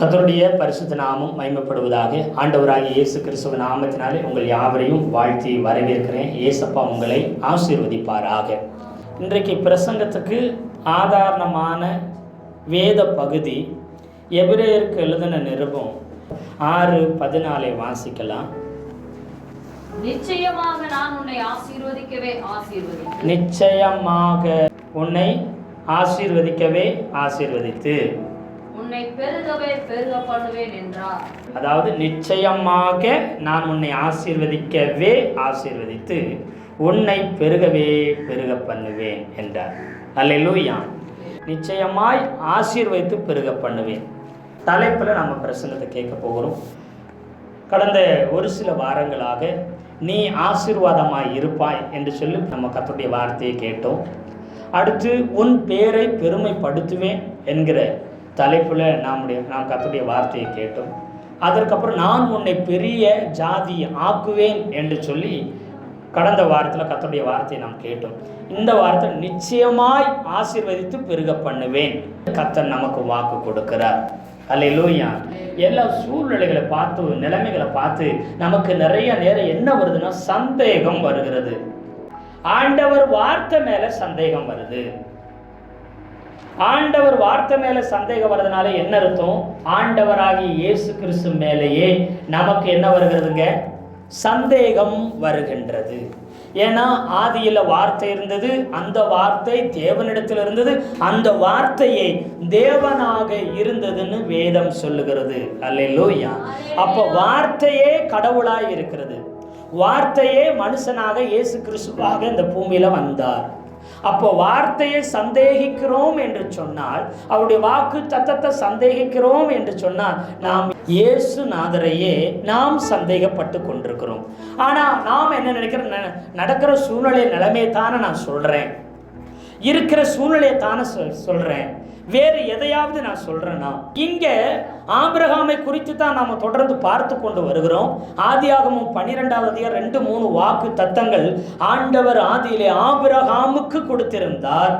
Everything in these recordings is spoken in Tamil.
கர்த்தருடைய பரிசுத்த நாமம் மகிமைப்படுவதாக. ஆண்டவராகிய இயேசு கிறிஸ்துவின் நாமத்தினாலே உங்கள் யாவரையும் வாழ்த்தி வரவேற்கிறேன். இயேசப்பா உங்களை ஆசீர்வதிப்பாராக. இன்றைக்கு பிரசங்கத்துக்கு ஆதாரணமான வேத பகுதி எபிரேயருக்கு எழுதின நிருபம் 6:14 வாசிக்கலாம். நிச்சயமாக நான் உன்னை ஆசீர்வதிக்கவே ஆசீர்வதித்து, நிச்சயமாக உன்னை ஆசீர்வதிக்கவே ஆசீர்வதித்து உன்னை பெருகவே பெருக பண்ணுவேன் என்றார். அதாவது நிச்சயமாக நான் உன்னை ஆசீர்வதிக்கவே ஆசீர்வதித்து உன்னை பெருகவே பெருக பண்ணுவேன் என்றார். அல்லேலூயா. நிச்சயமாய் ஆசீர்வதித்து பெருக பண்ணுவேன். தலைப்பில் நம்ம பிரசங்கத்தை கேட்க போகிறோம். கடந்த ஒரு சில வாரங்களாக நீ ஆசீர்வாதமாய் இருப்பாய் என்று சொல்லி நம்ம கர்த்தருடைய வார்த்தையை கேட்டோம். அடுத்து உன் பேரை பெருமைப்படுத்துவேன் என்கிற தலைப்பில் நாம் கர்த்தருடைய வார்த்தையை கேட்டோம். அதற்கப்புறம் நான் உன்னை பெரிய ஜாதி ஆக்குவேன் என்று சொல்லி கடந்த வாரத்தில் கர்த்தருடைய வார்த்தையை நாம் கேட்டோம். இந்த வார்த்தை நிச்சயமாய் ஆசீர்வதித்து பெருக பண்ணுவேன் கர்த்தர் நமக்கு வாக்கு கொடுக்கிறார். அல்லேலூயா. எல்லா சூழ்நிலைகளை பார்த்து நிலைமைகளை பார்த்து நமக்கு நிறைய நேரம் என்ன வருதுன்னா சந்தேகம் வருகிறது. ஆண்டவர் வார்த்தை மேல சந்தேகம் வருது. ஆண்டவர் வார்த்தை மேல சந்தேகம் வர்றதுனால என்ன அர்த்தம்? ஆண்டவராகிய இயேசு கிறிஸ்து மேலேயே நமக்கு என்ன வருகிறதுங்க? சந்தேகம் வருகின்றது. ஏன்னா ஆதியில வார்த்தை இருந்தது, அந்த வார்த்தை தேவனிடத்தில் இருந்தது, அந்த வார்த்தையை தேவனாக இருந்ததுன்னு வேதம் சொல்லுகிறது. அல்லேலூயா. அப்போ வார்த்தையே கடவுளாய் இருக்கிறது. வார்த்தையே மனுஷனாக இயேசு கிறிஸ்துவாக இந்த பூமியில வந்தார். அப்போ வார்த்தையை சந்தேகிக்கிறோம் என்று சொன்னால், அவருடைய வாக்கு தத்தத்தை சந்தேகிக்கிறோம் என்று சொன்னால், நாம் இயேசுநாதரையே நாம் சந்தேகப்பட்டு கொண்டிருக்கிறோம். ஆனால் நாம் என்ன நினைக்கிறோம்? நடக்கிற சூழ்நிலை நிலைமையை தானே நான் சொல்கிறேன், இருக்கிற சூழ்நிலையை தானே சொல்கிறேன், வேறு எதையாவது நான் சொல்கிறேன்னா? இங்கே ஆபிரகாமை குறித்து தான் நாம் தொடர்ந்து பார்த்து கொண்டு வருகிறோம். ஆதியாகமம் 12:2-3 வாக்கு தத்தங்கள் ஆண்டவர் ஆதியிலே ஆபிரகாமுக்கு கொடுத்திருந்தார்.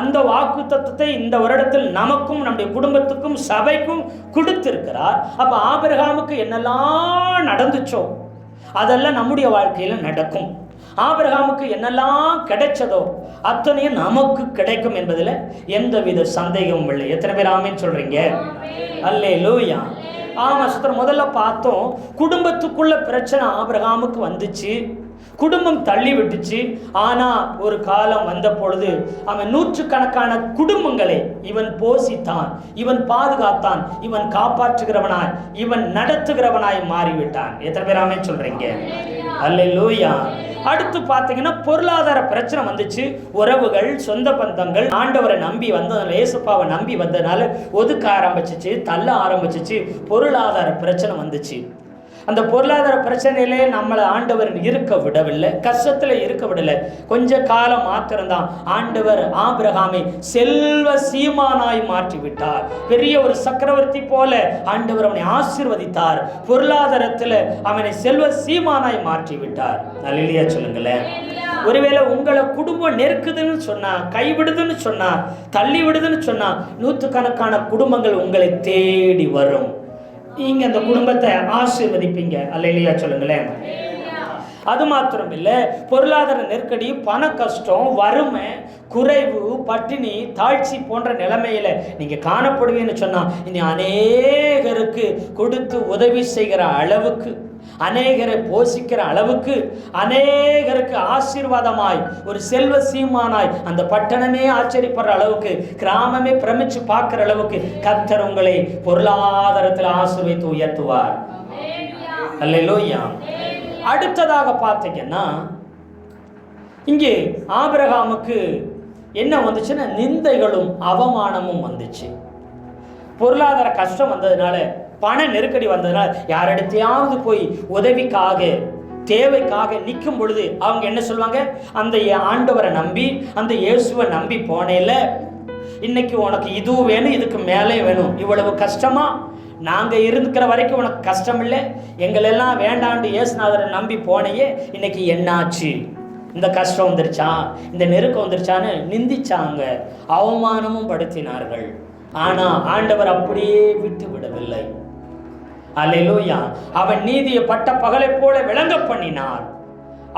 அந்த வாக்கு தத்தத்தை இந்த வருடத்தில் நமக்கும் நம்முடைய குடும்பத்துக்கும் சபைக்கும் கொடுத்திருக்கிறார். அப்போ ஆபிரகாமுக்கு என்னெல்லாம் நடந்துச்சோ அதெல்லாம் நம்முடைய வாழ்க்கையில் நடக்கும். ஆபிரகாமுக்கு என்னெல்லாம் கிடைச்சதோ அத்தனையும் நமக்கு கிடைக்கும் என்பதில் எந்தவித சந்தேகமும் இல்லை. எத்தனை பேர் ஆமேன்னு சொல்றீங்க? அல்லேலூயா. ஆமா சுத்தர். முதல்ல பார்த்தோம், குடும்பத்துக்குள்ள பிரச்சனை ஆபிரகாமுக்கு வந்துச்சு, குடும்பம் தள்ளி விட்டுச்சு. ஆனா ஒரு காலம் வந்த பொழுது அவன் நூற்றுக்கணக்கான குடும்பங்களை இவன் போஷித்தான், இவன் பாதுகாத்தான், இவன் காப்பாற்றுகிறவனாய், இவன் நடத்துகிறவனாய் மாறிவிட்டான். எத்தனை பேர் ஆமென் சொல்றீங்க? அல்லேலூயா. அடுத்து பார்த்தீங்கன்னா பொருளாதார பிரச்சனை வந்துச்சு. உறவுகள், சொந்த பந்தங்கள் ஆண்டவரை நம்பி வந்ததுனால, இயேசுப்பாவை நம்பி வந்ததுனால ஒதுக்க ஆரம்பிச்சிச்சு, தள்ள ஆரம்பிச்சிச்சு. பொருளாதார பிரச்சனை வந்துச்சு. அந்த பொருளாதார பிரச்சனையிலே நம்மளை ஆண்டவர் இருக்க விடவில்லை, கஷ்டத்தில் இருக்க விடலை. கொஞ்ச காலம் மாத்திரம்தான் ஆண்டவர் ஆபிரகாமை செல்வ சீமானாய் மாற்றி விட்டார். பெரிய ஒரு சக்கரவர்த்தி போல ஆண்டவர் அவனை ஆசீர்வதித்தார். பொருளாதாரத்தில் அவனை செல்வ சீமானாய் மாற்றி விட்டார். அல்லேலூயா சொல்லுங்களேன். ஒருவேளை உங்களை குடும்பம் நெருக்குதுன்னு சொன்னா, கைவிடுதுன்னு சொன்னா, தள்ளி விடுதுன்னு சொன்னா, நூற்றுக்கணக்கான குடும்பங்கள் உங்களை தேடி வரும். நீங்க அந்த குடும்பத்தை ஆசீர்வதிப்பீங்க. அல்லேலூயா சொல்லுங்களேன். அது மாத்திரம் இல்லை, பொருளாதார நெருக்கடி, பண கஷ்டம், வறுமை, குறைவு, பட்டினி, தாழ்ச்சி போன்ற நிலைமையில நீங்க காணப்படுவீன்னு சொன்னா, இனி அநேகருக்கு கொடுத்து உதவி செய்கிற அளவுக்கு, அநேகரை போஷிக்கிற அளவுக்கு, அநேகருக்கு ஆசீர்வாதமாய் ஒரு செல்வ சீமானாய் அந்த பட்டணமே ஆச்சரியப்படுற அளவுக்கு, கிராமமே பிரமிச்சு பார்க்கிற அளவுக்கு கர்த்தர் உங்களை பொருளாதாரத்தில் ஆசீர்வதித்து உயர்த்துவார். அல்லேலூயா. அடுத்ததாக பார்த்தீங்கன்னா, இங்கே ஆபிரகாமுக்கு என்ன வந்துச்சுன்னா நிந்தைகளும் அவமானமும் வந்துச்சு. பொருளாதார கஷ்டம் வந்ததுனால, பண நெருக்கடி வந்ததுனால, யாரிடத்தையாவது போய் உதவிக்காக, தேவைக்காக நிற்கும் பொழுது அவங்க என்ன சொல்லுவாங்க? அந்த ஆண்டவரை நம்பி, அந்த இயேசுவை நம்பி போனேல, இன்னைக்கு உனக்கு இது வேணும், இதுக்கு மேலே வேணும், இவ்வளவு கஷ்டமா? நாங்கள் இருக்கிற வரைக்கும் உனக்கு கஷ்டம் இல்லை, எங்களெல்லாம் வேண்டாண்டு இயேசுநாதரை நம்பி போனையே, இன்னைக்கு என்னாச்சு? இந்த கஷ்டம் வந்துருச்சா, இந்த நெருக்கம் வந்துருச்சான்னு நிந்திச்சாங்க, அவமானமும் படுத்தினார்கள். ஆனா ஆண்டவர் அப்படியே விட்டு விடவில்லை. அல்லேலூயா. அவன் நீதியை பட்ட பகலை போல விளங்க பண்ணினார்.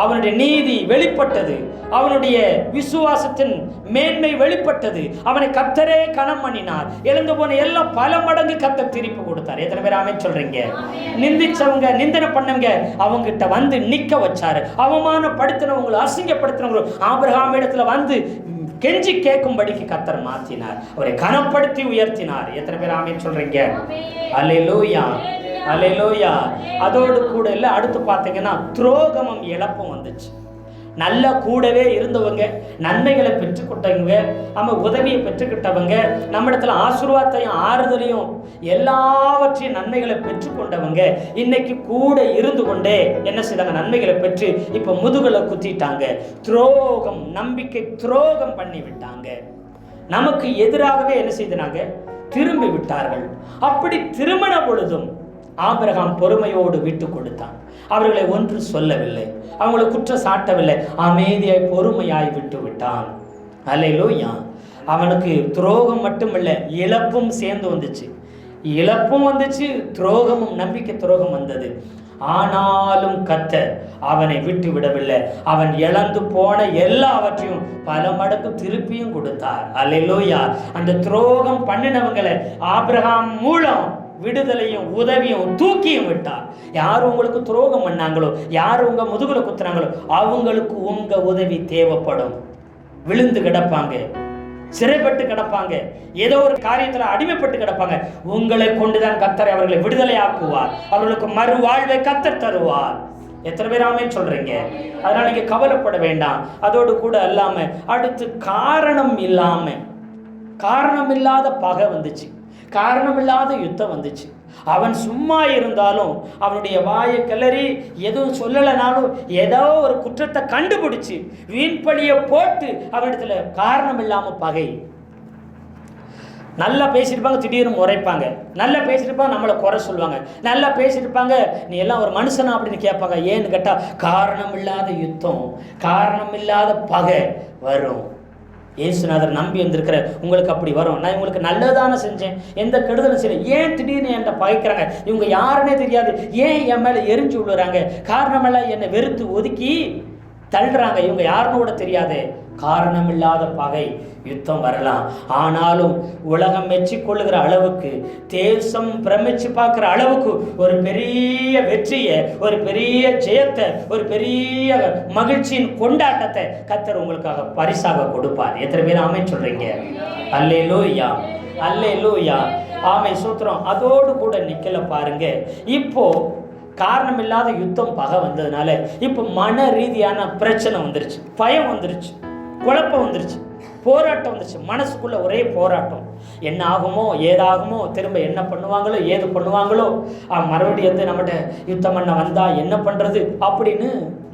அவனுடைய நீதி வெளிப்பட்டது, அவனுடைய விசுவாசத்தின் மேன்மை வெளிப்பட்டது. அவனை கர்த்தரே கனம் பண்ணினார். எழுந்து போன எல்லாம் பல மடங்கு கர்த்தர் திருப்பி கொடுத்தார். எத்தனை பேர் ஆமென் சொல்றீங்க? நிந்திச்சவங்க, நிந்தனை பண்ணவங்க அவங்கிட்ட வந்து நிக்க வச்சாரு. அவமானப்படுத்தினவங்களை, அசிங்கப்படுத்தினவங்க ஆபிரகாம் இடத்துல வந்து கெஞ்சி கேட்கும்படிக்கு கர்த்தர் மாற்றினார். அவரை கனப்படுத்தி உயர்த்தினார். எத்தனை பேர் ஆமென் சொல்றீங்க? அல்லேலூயா, அல்லேலூயா. அதோடு கூட இல்லை, அடுத்து பார்த்தீங்கன்னா துரோகமும் இழப்பும் வந்துச்சு. நல்ல கூடவே இருந்தவங்க, நன்மைகளை பெற்றுக்கிட்டவங்க, நம்ம உதவியை பெற்றுக்கிட்டவங்க, நம்ம இடத்துல ஆசீர்வாதத்தையும் ஆறுதலையும் எல்லாவற்றையும் நன்மைகளை பெற்றுக்கொண்டவங்க இன்னைக்கு கூட இருந்து கொண்டே என்ன செய்தாங்க? நன்மைகளை பெற்று இப்ப முதுகலை குத்திட்டாங்க. துரோகம், நம்பிக்கை துரோகம் பண்ணி விட்டாங்க. நமக்கு எதிராகவே என்ன செய்தாங்க? திரும்பி விட்டார்கள். அப்படி திருமண பொழுதும் ஆபிரகாம் பொறுமையோடு விட்டு கொடுத்தான். அவர்களை ஒன்று சொல்லவில்லை, அவங்களை குற்றம் சாட்டவில்லை, அமைதியாய் பொறுமையாய் விட்டு விட்டான். அல்லேலூயா. அவனுக்கு துரோகம் மட்டுமில்லை, இழப்பும் சேர்ந்து வந்துச்சு. இழப்பும் வந்துச்சு, துரோகமும், நம்பிக்கை துரோகம் வந்தது. ஆனாலும் கர்த்தர் அவனை விட்டு விடவில்லை. அவன் இழந்து போன எல்லாவற்றையும் பல மடங்கு திருப்பியும் கொடுத்தார். அல்லேலூயா. அந்த துரோகம் பண்ணினவங்களை ஆபிரகாம் மூலம் விடுதலையும் உதவியும் தூக்கியும் விட்டார். யார் உங்களுக்கு துரோகம் பண்ணாங்களோ, யார் உங்க முதுகுல குத்துறாங்களோ அவங்களுக்கு உங்க உதவி தேவைப்படும். விழுந்து கிடப்பாங்க, சிறைப்பட்டு கிடப்பாங்க, ஏதோ ஒரு காரியத்துல அடிமைப்பட்டு கிடப்பாங்க. உங்களை கொண்டுதான் கர்த்தர் அவர்களை விடுதலை ஆக்குவார். அவர்களுக்கு மறுவாழ்வை கர்த்தர் தருவார். எத்தனை பேர் ஆமென் சொல்றீங்க? அதனால நீங்க கவலைப்பட வேண்டாம். அதோடு கூட இல்லாம அடுத்து காரணம் இல்லாத பகை வந்துச்சு, காரணமில்லாத யுத்தம் வந்துச்சு. அவன் சும்மா இருந்தாலும், அவனுடைய வாயை கிளறி எதுவும் சொல்லலைனாலும் ஏதோ ஒரு குற்றத்தை கண்டுபிடிச்சு வீண்பழியை போட்டு அவனிடத்துல காரணம் இல்லாம பகை. நல்லா பேசியிருப்பாங்க, திடீர்னு முறைப்பாங்க. நல்லா பேசியிருப்பாங்க, நம்மளை குறை சொல்லுவாங்க. நல்லா பேசியிருப்பாங்க, நீ எல்லாம் ஒரு மனுஷனா அப்படின்னு கேட்பாங்க. ஏன்னு கேட்டால் காரணம் இல்லாத யுத்தம், காரணம் இல்லாத பகை வரும். இயேசுநாதர் நம்பி வந்திருக்கிற உங்களுக்கு அப்படி வரும். நான் இவங்களுக்கு நல்லதானே செஞ்சேன், எந்த கெடுதலும் செய்யல, ஏன் திடீர்னு என்கிட்ட பகைக்கிறாங்க, இவங்க யாருன்னே தெரியாது, ஏன் என் மேலே எரிஞ்சு விழுறாங்க, காரணமெல்லாம் என்னை வெறுத்து ஒதுக்கி தள்ளுறாங்க, இவங்க யாருன்னு கூட தெரியாது. காரணமில்லாத பகை யுத்தம் வரலாம். ஆனாலும் உலகம் மெச்சிக்கொள்ளுகிற அளவுக்கு, தேசம் பிரமிச்சு பார்க்குற அளவுக்கு ஒரு பெரிய வெற்றியை, ஒரு பெரிய ஜெயத்தை, ஒரு பெரிய மகிழ்ச்சியின் கொண்டாட்டத்தை கர்த்தர் உங்களுக்காக பரிசாக கொடுப்பார். எத்தனை பேர் ஆமென் சொல்றீங்க? அல்லேலூயா, அல்லேலூயா, ஆமென், சூத்திரம். அதோடு கூட நிக்கல பாருங்க. இப்போ காரணம் இல்லாத யுத்தம் பகை வந்ததுனால இப்போ மன ரீதியான பிரச்சனை வந்துருச்சு, பயம் வந்துருச்சு, குழப்பம் வந்துருச்சு, போராட்டம் வந்துச்சு. மனசுக்குள்ள ஒரே போராட்டம். என்ன ஆகுமோ, ஏதாகுமோ, திரும்ப என்ன பண்ணுவாங்களோ, ஏது பண்ணுவாங்களோ, மறுபடியும் வந்து நம்மகிட்ட யுத்தம் பண்ண வந்தா என்ன பண்றது அப்படின்னு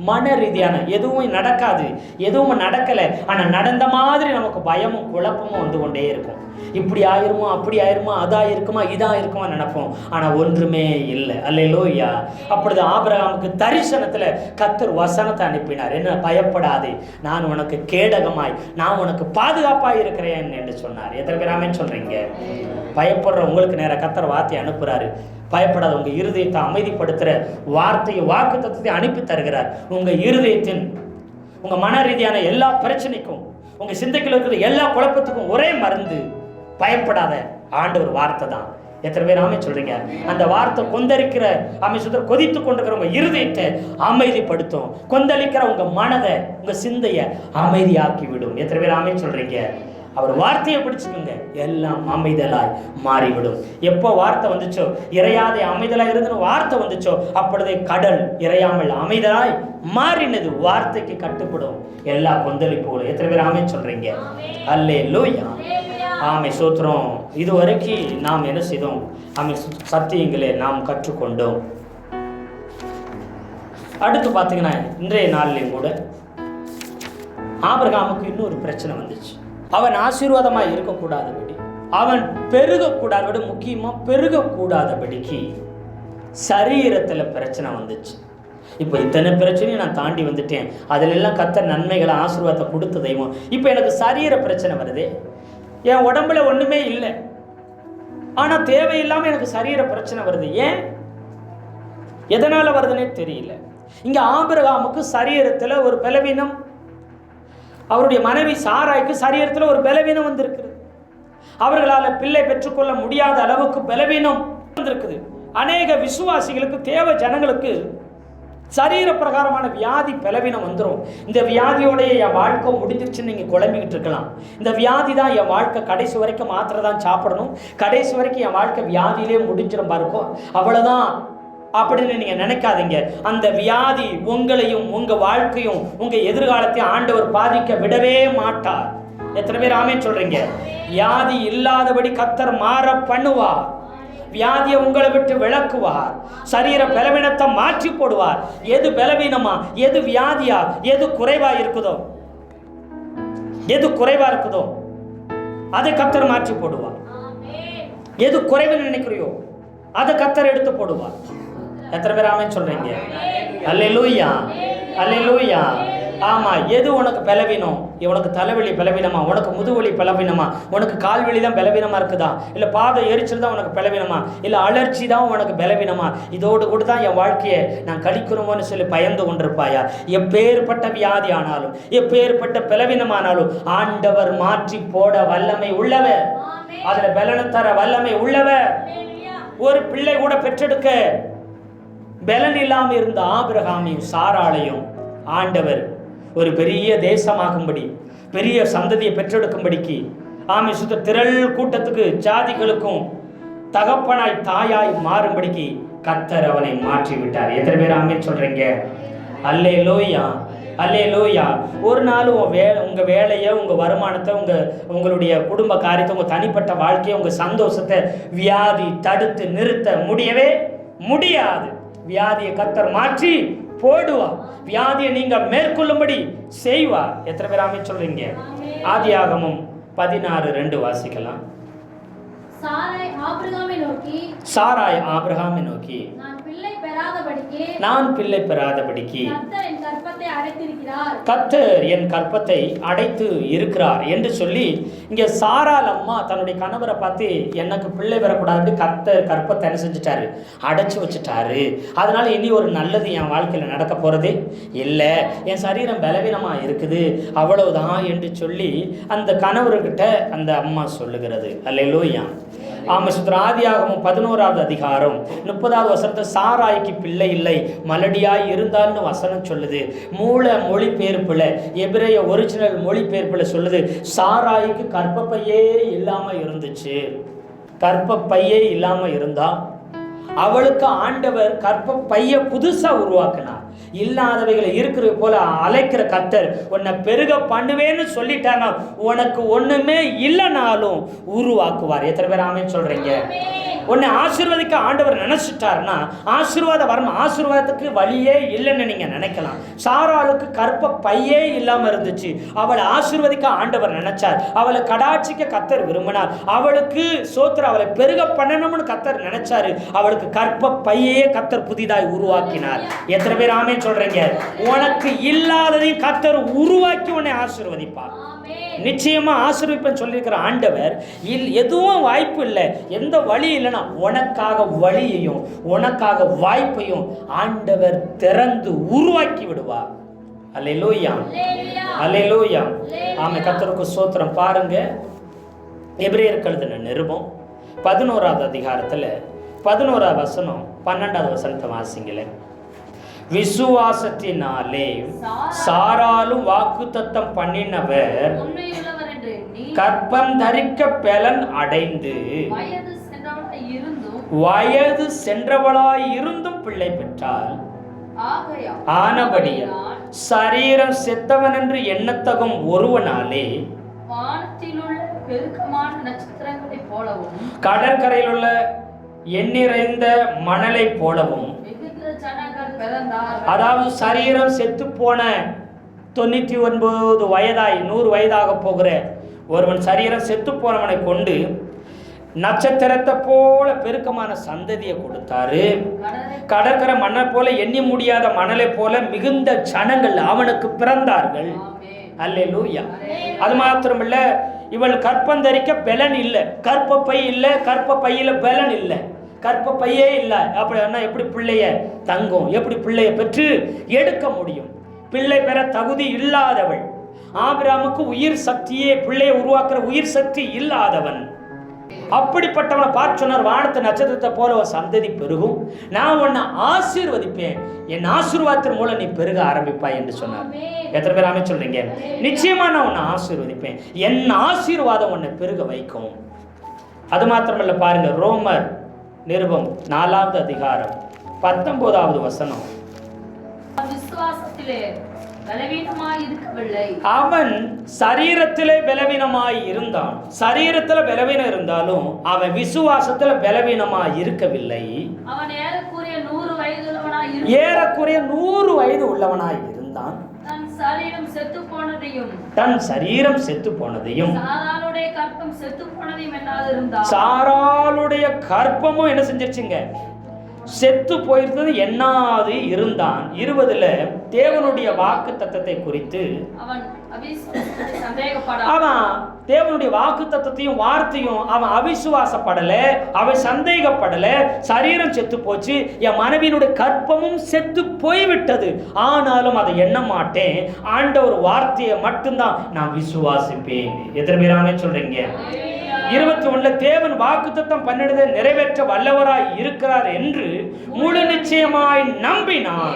மன ரீதியான எதுவும் நடக்காது, எதுவும் நடக்கலை, ஆனால் நடந்த மாதிரி நமக்கு பயமும் குழப்பமும் வந்து கொண்டே இருக்கும். இப்படி ஆயிருமோ, அப்படி ஆயிருமா, அதா இருக்குமா, இதா இருக்குமா நினைப்போம். ஆனால் ஒன்றுமே இல்லை. அல்லேலூயா. அப்பொழுது ஆபிரகாமுக்கு தரிசனத்தில் கர்த்தர் வசனத்தை அனுப்பினார். என்ன? பயப்படாதே, நான் உனக்கு கேடகமாய், நான் உனக்கு பாதுகாப்பாக இருக்கிறேன் என்று சொன்னார். எத்தனை பேர் ஆமென் சொல்றீங்க? பயப்படுற உங்களுக்கு நேரம் கர்த்தர் வார்த்தையை அனுப்புறாரு. பயப்படாத, உங்க இருதயத்தை அமைதிப்படுத்துற வார்த்தையை, வாக்கு தத்துவத்தை அனுப்பி தருகிறார். உங்க இருதயத்தின், உங்க மன ரீதியான எல்லா பிரச்சனைக்கும், உங்க சிந்தைக்குள்ள இருக்கிற எல்லா குழப்பத்துக்கும் ஒரே மருந்து பயப்படாத ஆண்டவர் வார்த்தை தான். எத்தனை பேர் ஆமென் சொல்றீங்க? அந்த வார்த்தை கொந்தளிக்கிற அமைச்சர் கொதித்து கொண்டிருக்கிற உங்க இருதயத்தை அமைதிப்படுத்தும், கொந்தளிக்கிற உங்க மனதை, உங்க சிந்தையை அமைதியாக்கி விடும். எத்தனை பேர் ஆமென் சொல்றீங்க? அவர் வார்த்தையை பிடிச்சுக்கோங்க, எல்லாம் அமைதலாய் மாறிவிடும். எப்போ வார்த்தை வந்துச்சோ, இறையாதை அமைதலாய் இருந்துன்னு வார்த்தை வந்துச்சோ, அப்பொழுதே கடல் இறையாமல் அமைதலாய் மாறினது. வார்த்தைக்கு கட்டுப்படும் எல்லா கொந்தளிப்புகளும். எத்தனை பேர் ஆமென் சொல்றீங்க? அல்லேலூயா, ஆமென், சோத்திரம். இதுவரைக்கும் நாம் என்ன செய்தோம்? ஆமென், சத்தியங்களை நாம் கற்றுக்கொண்டோம். அடுத்து பார்த்தீங்கன்னா இன்றைய நாளிலையும் கூட ஆபிரகாமுக்கு இன்னொரு பிரச்சனை வந்துச்சு. அவன் ஆசீர்வாதமாக இருக்கக்கூடாதபடி, அவன் பெருகக்கூடாதபடி, முக்கியமாக பெருகக்கூடாதபடிக்கு சரீரத்தில் பிரச்சனை வந்துச்சு. இப்போ இத்தனை பிரச்சனையும் நான் தாண்டி வந்துட்டேன், அதில் எல்லாம் கர்த்தர் நன்மைகளை, ஆசீர்வாதத்தை கொடுத்த தெய்வம். இப்போ எனக்கு சரீர பிரச்சனை வருது, என் உடம்புல ஒன்றுமே இல்லை, ஆனால் தேவையில்லாமல் எனக்கு சரீர பிரச்சனை வருது. ஏன், எதனால் வருதுன்னே தெரியல. இங்கே ஆபிரகாமுக்கு சரீரத்தில் ஒரு பலவீனம், அவருடைய மனைவி சாராய்க்கு சரீரத்தில் ஒரு பலவீனம் வந்திருக்குது. அவர்களால் பிள்ளை பெற்றுக்கொள்ள முடியாத அளவுக்கு பலவீனம் வந்திருக்குது. அநேக விசுவாசிகளுக்கு, தேவ ஜனங்களுக்கு சரீர பிரகாரமான வியாதி பலவீனம் வந்துடும். இந்த வியாதியோடைய என் வாழ்க்கை முடிஞ்சிருச்சுன்னு நீங்கள் குழம்பிக்கிட்டு இருக்கலாம். இந்த வியாதி தான் என் வாழ்க்கை, கடைசி வரைக்கும் மாத்திரை தான் சாப்பிடணும், கடைசி வரைக்கும் என் வாழ்க்கை வியாதியிலே முடிஞ்சிடும் பாருக்கும், அவ்வளோதான் அப்படின்னு நீங்கள் நினைக்காதீங்க. அந்த வியாதி உங்களையும் உங்கள் வாழ்க்கையும் உங்கள் எதிர்காலத்தையும் ஆண்டவர் பாதிக்க விடவே மாட்டார். எத்தனை பேர் ஆமென் சொல்றீங்க? வியாதி இல்லாதபடி கர்த்தர் மாற பண்ணுவார். வியாதியை உங்களை விட்டு விளக்குவார். சரீர பலவீனத்தை மாற்றி போடுவார். எது பலவீனமா, எது வியாதியா, எது குறைவா இருக்குதோ, எது குறைவா இருக்குதோ அதை கர்த்தர் மாற்றி போடுவார். எது குறைவுன்னு நினைக்கிறியோ அதை கர்த்தர் எடுத்து போடுவார். எத்தனை பேர் ஆமென் சொல்றீங்க? அல்லேலூயா, அல்லேலூயா. ஆமா, எது உனக்கு பலவீனம், உனக்கு தலைவலி பலவீனமா, உனக்கு முதுவலி பலவீனமா, உனக்கு கால்வலி தான் பலவீனமா இருக்குதா, இல்லை பாத எரிச்சல் தான் உனக்கு பலவீனமா, இல்லை அலர்ச்சி தான் உனக்கு பலவீனமா, இதோடு கூட தான் என் வாழ்க்கையை நான் கழிக்கணுமோன்னு சொல்லி பயந்து கொண்டிருப்பாயா? எப்பேற்பட்ட வியாதி ஆனாலும், எப்பேற்பட்ட பலவீனமானாலும் ஆண்டவர் மாற்றி போட வல்லமை உள்ளவர், அதுல பலனை தர வல்லமை உள்ளவர். ஒரு பிள்ளை கூட பெற்றெடுக்க பலன் இல்லாமல் இருந்த ஆபிரகாமையும் சாராளையும் ஆண்டவர் ஒரு பெரிய தேசமாகும்படி, பெரிய சந்ததியை பெற்றெடுக்கும்படிக்கு, ஆமை சுத்த திரள் கூட்டத்துக்கு, ஜாதிகளுக்கும் தகப்பனாய் தாயாய் மாறும்படிக்கு கர்த்தர் அவனை மாற்றி விட்டார். எத்தனை பேர் ஆமென் சொல்றீங்க? அல்லேலூயா, அல்லேலூயா. ஒரு நாள் உங்கள் வேலையை, உங்கள் வருமானத்தை, உங்களுடைய குடும்ப காரியத்தை, உங்கள் தனிப்பட்ட வாழ்க்கையை, உங்கள் சந்தோஷத்தை வியாதி தடுத்து நிறுத்த முடியவே முடியாது. வியாதியை கர்த்தர் மாற்றி போடுவா. வியாதியை நீங்க மேற்கொள்ளும்படி செய்வார். எத்தனை பேர் ஆமென் சொல்றீங்க? ஆதியாகமம் 16:2 வாசிக்கலாம். சாராய் ஆபிரகாமை நோக்கி நான் பிள்ளை பெறாதபடிக்கு கர்த்தர் என் கற்பத்தை அடைத்து இருக்கிறார் என்று சொல்லி, இங்க சாராள் அம்மா தன்னுடைய கணவரை பார்த்து, எனக்கு பிள்ளை பெறக்கூடாது, கர்த்தர் கற்பத்தை என்ன செஞ்சுட்டாரு, அடைச்சு வச்சுட்டாரு, அதனால இனி ஒரு நல்லது என் வாழ்க்கையில் நடக்க போறதே இல்லை, என் சரீரம் பலவீனமா இருக்குது, அவ்வளவுதான் என்று சொல்லி அந்த கணவர்கிட்ட அந்த அம்மா சொல்லுகிறது. அல்லேலூயா. ஆதியாகமம் 11வது அதிகாரம் 30வது வசனத்தை, சாராய்க்கு பிள்ளை இல்லை, மலடியாய் இருந்தான்னு வசனம் சொல்லுது. மூல மொழிபெயர்ப்புல, எபிரேய ஒரிஜினல் மொழிபெயர்ப்புல சொல்லுது, சாராய்க்கு கர்ப்பப்பையே இல்லாம இருந்துச்சு. கர்ப்பப்பையே இல்லாம இருந்தா அவளுக்கு ஆண்டவர் கர்ப்பப்பைய புதுசா உருவாக்கினார். இல்லாதவைகளை இருக்கிறது போல அழைக்கிற கர்த்தர் உன்னை பெருக பண்ணுவேன்னு சொல்லிட்டானா, உனக்கு ஒண்ணுமே இல்லைனாலும் உருவாக்குவார். எத்தனை பேர் ஆமென் சொல்றீங்க? உன்னை ஆசீர்வதிக்க ஆண்டவர் நினைச்சிட்டாருன்னா ஆசீர்வாதம் வரணும். ஆசீர்வாதத்துக்கு வழியே இல்லைன்னு நீங்க நினைக்கலாம். சாராளுக்கு கற்ப பையே இல்லாம இருந்துச்சு. அவளை ஆசீர்வதிக்க ஆண்டவர் நினைச்சார். அவளை கடாட்சிக்க கர்த்தர் விரும்பினார். அவளுக்கு சோத்திர அவளை பெருக பண்ணணும்னு கர்த்தர் நினைச்சாரு. அவளுக்கு கற்ப பையே கர்த்தர் புதிதாய் உருவாக்கினார். எத்தனை பேர் ஆமென் சொல்றீங்க? உனக்கு இல்லாததையும் கர்த்தர் உருவாக்கி உன்னை ஆசீர்வதிப்பார். நிச்சயமா ஆசீர்வதிப்பேன்னு சொல்லியிருக்கிற ஆண்டவர் எதுவும் வாய்ப்பு இல்லை, எந்த வழி இல்லைன்னா உனக்காக வழியையும் உனக்காக வாய்ப்பையும் ஆண்டவர் திறந்து உருவாக்கி விடுவார். அல்லேலூயா, அல்லேலூயா. ஆமென். கர்த்தருக்கு ஸ்தோத்திரம். பாருங்க, எபிரேயருக்கு எழுதின நிருபம் 11வது அதிகாரத்தில் 11வது வசனம் 12வது வசனத்தை வாசிங்களேன். விசுவாசத்தினாலே சாராலும் வாக்குத்தத்தம் பண்ணினவர் கற்பம் தரிக்க பலன் அடைந்து வயது சென்றவளாய் இருந்தும் பிள்ளை பெற்றால், ஆனபடியா சரீரம் செத்தவன் என்று எண்ணத்தகும் ஒருவனாலே கடற்கரையில் உள்ள எண்ணிறைந்த மணலை போலவும், அதாவது சரீரம் செத்து போன 99 வயதாய் 100 வயதாக போகிற ஒருவன் சரீரம் செத்து போனவனை கொண்டு நட்சத்திரத்தை போல பெருக்கமான சந்ததியை கொடுத்தாரு. கடற்கரை மணலை போல எண்ணி முடியாத மணலை போல மிகுந்த ஜனங்கள் அவனுக்கு பிறந்தார்கள். அல்லேலூயா. அது மாத்திரமல்ல, இவள் கற்பந்தரிக்க பலன் இல்லை, கற்பப்பை இல்லை, கற்பப்பையில பலன் இல்லை, கற்பப்பையே இல்லை. அப்படின்னா எப்படி பிள்ளைய தங்கும், எப்படி பிள்ளைய பெற்று எடுக்க முடியும்? பிள்ளை பெற தகுதி இல்லாதவள். ஆபிரகாமுக்கு உயிர் சக்தியே, பிள்ளையை உருவாக்குற உயிர் சக்தி இல்லாதவன். அப்படிப்பட்டவனை பார்த்து சொன்னார், வானத்து நட்சத்திரத்தை போல ஒரு சந்ததி பெருகும், நான் உன்னை ஆசீர்வதிப்பேன், என் ஆசீர்வாதத்தின் மூலம் நீ பெருக ஆரம்பிப்பாய் என்று சொன்னார். எத்தனை பேர் ஆமென் சொல்றீங்க? நிச்சயமா நான் உன்னை ஆசீர்வதிப்பேன், என் ஆசீர்வாதம் உன்னை பெருக வைக்கும். அது மாத்திரமல்ல, பாருங்க, ரோமர் நிருபம் 4வது அதிகாரம் 19வது வசனம். விசுவாசத்திலே பலவீனமாய் இருக்கவில்லை. அவன் சரீரத்திலே பலவீனமாய் இருந்தான். சரீரத்துல பலவீனம் இருந்தாலும் அவன் விசுவாசத்துல பலவீனமாய் இருக்கவில்லை. அவன் ஏறக்குறைய 100 வயது உள்ளவனாய் இருந்தான். தன் சரீரம் செத்து போனதையும் சாராளுடைய கற்பம் செத்து போனதையும் எண்ணாதிருந்தான். சாராளுடைய கற்பமும் என்ன செஞ்சிருச்சுங்க? செத்து போயிருந்தது எண்ணாது இருந்தான். 20ல தேவனுடைய வாக்கு தத்தத்தை குறித்து அவன் தேவனுடைய வாக்கு தத்தத்தையும் வார்த்தையும் அவன் அவிசுவாசப்படல, அவன் சந்தேகப்படல. சரீரம் செத்து போச்சு, என் மனைவியினுடைய கற்பமும் செத்து போய்விட்டது, ஆனாலும் அதை எண்ண மாட்டேன், ஆண்டவர் வார்த்தையை மட்டும்தான் நான் விசுவாசிப்பேன். எத்தனை பேராமே சொல்றீங்க? 21 தேவன் வாக்குத்தத்தம் பண்ணினதை நிறைவேற்ற வல்லவராய் இருக்கிறார் என்று முழு நிச்சயமாய் நம்பினான்.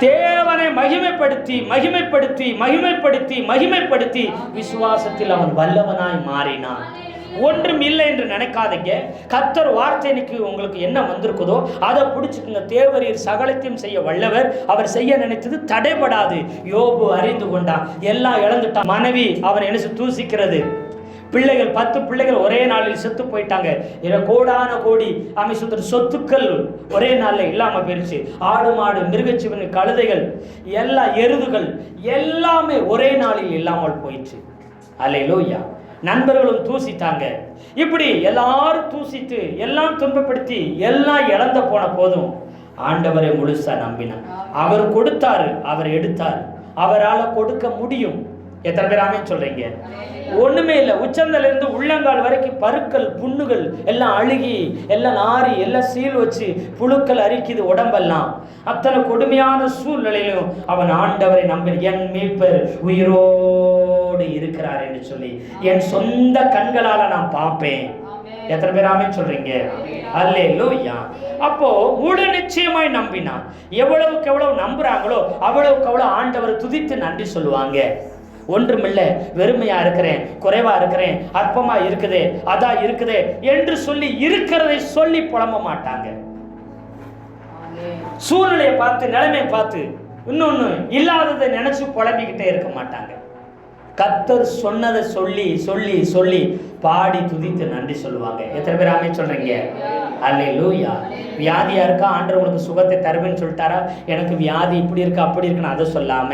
தேவனை மகிமைப்படுத்தி மகிமைப்படுத்தி மகிமைப்படுத்தி மகிமைப்படுத்தி விசுவாசத்தில் அவன் வல்லவனாய் மாறினான். ஒன்றும் இல்லை என்று நினைக்காதீங்க. கர்த்தர் வார்த்தைக்கு உங்களுக்கு என்ன வந்திருக்குதோ அதை பிடிச்சுக்குங்க. தேவரீர் சகலத்தையும் செய்ய வல்லவர், அவர் செய்ய நினைத்தது தடைபடாது. யோபு அறிந்து கொண்டான், எல்லாம் இழந்துட்டான். மனைவி அவன் என்ன தூசிக்கிறது, பிள்ளைகள் 10 பிள்ளைகள் ஒரே நாளில் செத்து போயிட்டாங்க. கோடான கோடி அமைச்சர் சொத்துக்கள் ஒரே நாளில் இல்லாம போயிருச்சு. ஆடு மாடு மிருகச்சிவன் கழுதைகள் எல்லா எருதுகள் எல்லாமே ஒரே நாளில் இல்லாமல் போயிடுச்சு. அல்லேலூயா. நண்பர்களும் தூசித்தாங்க. இப்படி எல்லாரும் தூசித்து எல்லாம் துன்பப்படுத்தி எல்லாம் இழந்த போன போதும் ஆண்டவரை முழுசா நம்பினான். அவர் கொடுத்தாரு, அவர் எடுத்தார், அவரால் கொடுக்க முடியும். எத்தனை பேர் ஆமென் சொல்றீங்க? ஒண்ணுமே இல்லை. உச்சந்தல இருந்து உள்ளங்கால் வரைக்கும் பருக்கள் புண்ணுகள் எல்லாம் அழுகி எல்லாம் நாரி எல்லாம் சீல் வச்சு புழுக்கள் அரிக்குது உடம்பெல்லாம். அத்தனை கொடுமையான சூழ்நிலையிலும் அவன் ஆண்டவரை நம்பி, என் மீட்பர் உயிரோடு இருக்கிறார் என்று சொல்லி என் சொந்த கண்களால நான் பார்ப்பேன். எத்தனை பேர் ஆமென் சொல்றீங்க? அல்லேலூயா. அப்போ முழு நிச்சயமாய் நம்பினான். எவ்வளவுக்கு எவ்வளவு நம்புறாங்களோ அவ்வளவுக்கு அவ்வளவு ஆண்டவர் துதித்து நன்றி சொல்லுவாங்க. ஒன்றுமில்லை, வெறுமையா இருக்கிறேன், குறைவா இருக்கிறேன், அற்பமா இருக்குதே, அதா இருக்குதே என்று சொல்லி இருக்கிறதை சொல்லி புலம்ப மாட்டாங்க. சூழ்நிலையை பார்த்து நிலைமையை பார்த்து இன்னொன்னு இல்லாததை நினைச்சு புலம்பிக்கிட்டே இருக்க மாட்டாங்க. கர்த்தர் சொன்னதை சொல்லி சொல்லி சொல்லி பாடி துதித்து நன்றி சொல்லுவாங்க. எத்தனை பேர் ஆமென் சொல்றீங்க? அல்லேலூயா. வியாதியா இருக்கா, ஆண்டவர் உங்களுக்கு சுகத்தை தருவேன்னு சொல்லிட்டாரா? எனக்கு வியாதி இப்படி இருக்கு அப்படி இருக்குன்னு அதை சொல்லாம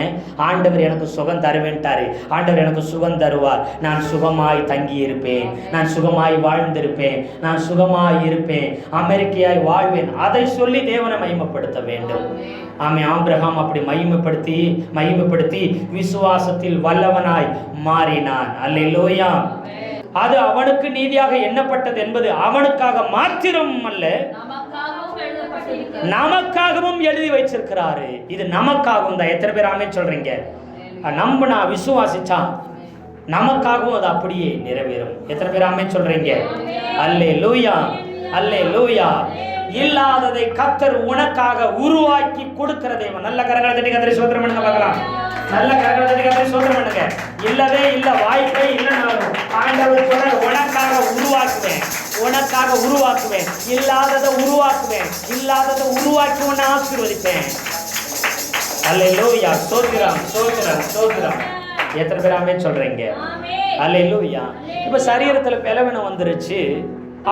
ஆண்டவர் எனக்கு சுகம் தருவேன்ட்டாரு. ஆண்டவர் எனக்கு சுகம் தருவார், நான் சுகமாய் தங்கி இருப்பேன், நான் சுகமாய் வாழ்ந்திருப்பேன், நான் சுகமாய் இருப்பேன், அமெரிக்கையாய் வாழ்வேன், அதை சொல்லி தேவனை மகிமைப்படுத்த வேண்டும். ஆமே. ஆபிரகாம் அப்படி மகிமைப்படுத்தி விசுவாசத்தில் வல்லவனாய் மாறினான். அல்லேலூயா. அது அவனுக்கு நீதியாக எண்ணப்பட்டது என்பது அவனுக்காக மாத்திரம் அல்ல, நமக்காகவும் எழுதி வச்சிருக்கிறாரு. இது நமக்காகவும் தான். எத்தனை பேர் ஆமென் சொல்றீங்க? நம்பினா விசுவாசிச்சா நமக்காகவும் அது அப்படியே நிறைவேறும். எத்தனை பேர் ஆமென் சொல்றீங்க? அல்லேலூயா, அல்லேலூயா. இல்லாததை கர்த்தர் உனக்காக உருவாக்கி கொடுக்கிற தேவன். நல்ல கரங்களை தட்டி கர்த்தரை ஸ்தோத்திரம் பண்ணுங்க பார்க்கலாம். நல்ல கரங்களை தட்டி கர்த்தரை ஸ்தோத்திரம் பண்ணுங்க. இல்லவே இல்லை, வாய்ப்பே இல்லைனாலும் ஆண்டவர் சொல்ற உனக்காக உருவாக்குவேன், இல்லாததை உருவாக்கி உன்னை ஆசீர்வதிப்பேன். அல்லேலூயா. ஸ்தோத்திரம் ஸ்தோத்திரம் ஸ்தோத்திரம். எத்தனை பேர் ஆமென் சொல்றீங்க? அல்லேலூயா. இப்ப சரீரத்துல பலவீனம் வந்துருச்சு,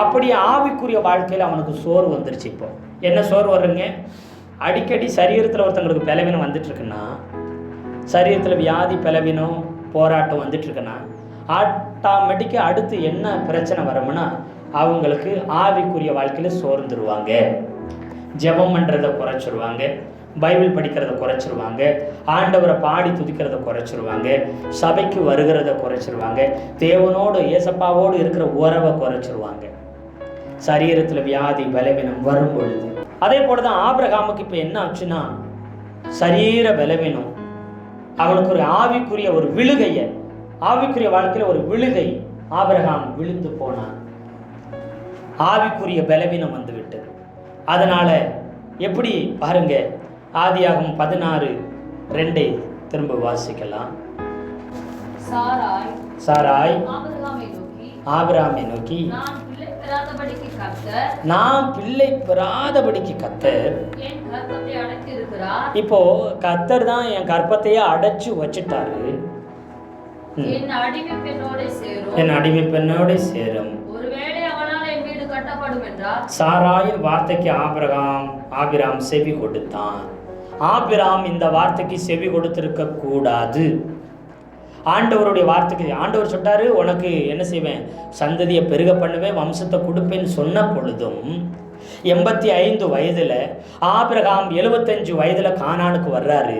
அப்படியே ஆவிக்குரிய வாழ்க்கையில் அவனுக்கு சோறு வந்துருச்சு. இப்போ என்ன சோறு வருங்க? அடிக்கடி சரீரத்தில் ஒருத்தங்களுக்கு பலவீனம் வந்துட்டுருக்குன்னா, சரீரத்தில் வியாதி பலவீனம் போராட்டம் வந்துட்டுருக்குன்னா ஆட்டோமேட்டிக்காக அடுத்து என்ன பிரச்சனை வரும்னா அவங்களுக்கு ஆவிக்குரிய வாழ்க்கையில் சோர்ந்துருவாங்க, ஜெபம் பண்ணுறதை குறைச்சிருவாங்க, பைபிள் படிக்கிறத குறைச்சிருவாங்க, ஆண்டவரை பாடி துதிக்கிறத குறைச்சிருவாங்க, சபைக்கு வருகிறத குறைச்சிருவாங்க, தேவனோடு ஏசப்பாவோடு இருக்கிற உறவை குறைச்சிருவாங்க. சரீரத்தில் வியாதி பலவீனம் வரும் பொழுது அதே போல தான் ஆபிரகாமுக்கு இப்போ என்ன ஆச்சுன்னா, சரீர பலவீனம், அவனுக்கு ஒரு ஆவிக்குரிய ஒரு விழுகையை, ஆவிக்குரிய வாழ்க்கையில் ஒரு விழுகை, ஆபிரகாம் விழுந்து போனான். ஆவிக்குரிய பலவீனம் வந்து விட்டது. அதனால எப்படி பாருங்க, ஆதியாகமம் 16:2 திரும்ப வாசிக்கலாம். சாராய் ஆபிரகாமை நோக்கி நான் பிள்ளை பெறாதபடிக்கு கர்த்தர், இப்போ கர்த்தர் தான் என் கர்ப்பத்தையே அடைச்சு வச்சுட்டாரு, என் அடிமை பெண்ணோட சேரும். சாராயின் வார்த்தைக்கு ஆபிராம் செவி கொடுத்தான். ஆபிராம் இந்த வார்த்தைக்கு செவி கொடுத்திருக்க கூடாது. ஆண்டவருடைய வார்த்தைக்கு ஆண்டவர் சொல்லிட்டாரு, உனக்கு என்ன செய்வேன், சந்ததியை பெருக பண்ணுவேன், வம்சத்தை கொடுப்பேன்னு சொன்ன பொழுதும் 85 வயதில் ஆபிரகாம் 75 வயதில் கானானுக்கு வர்றாரு.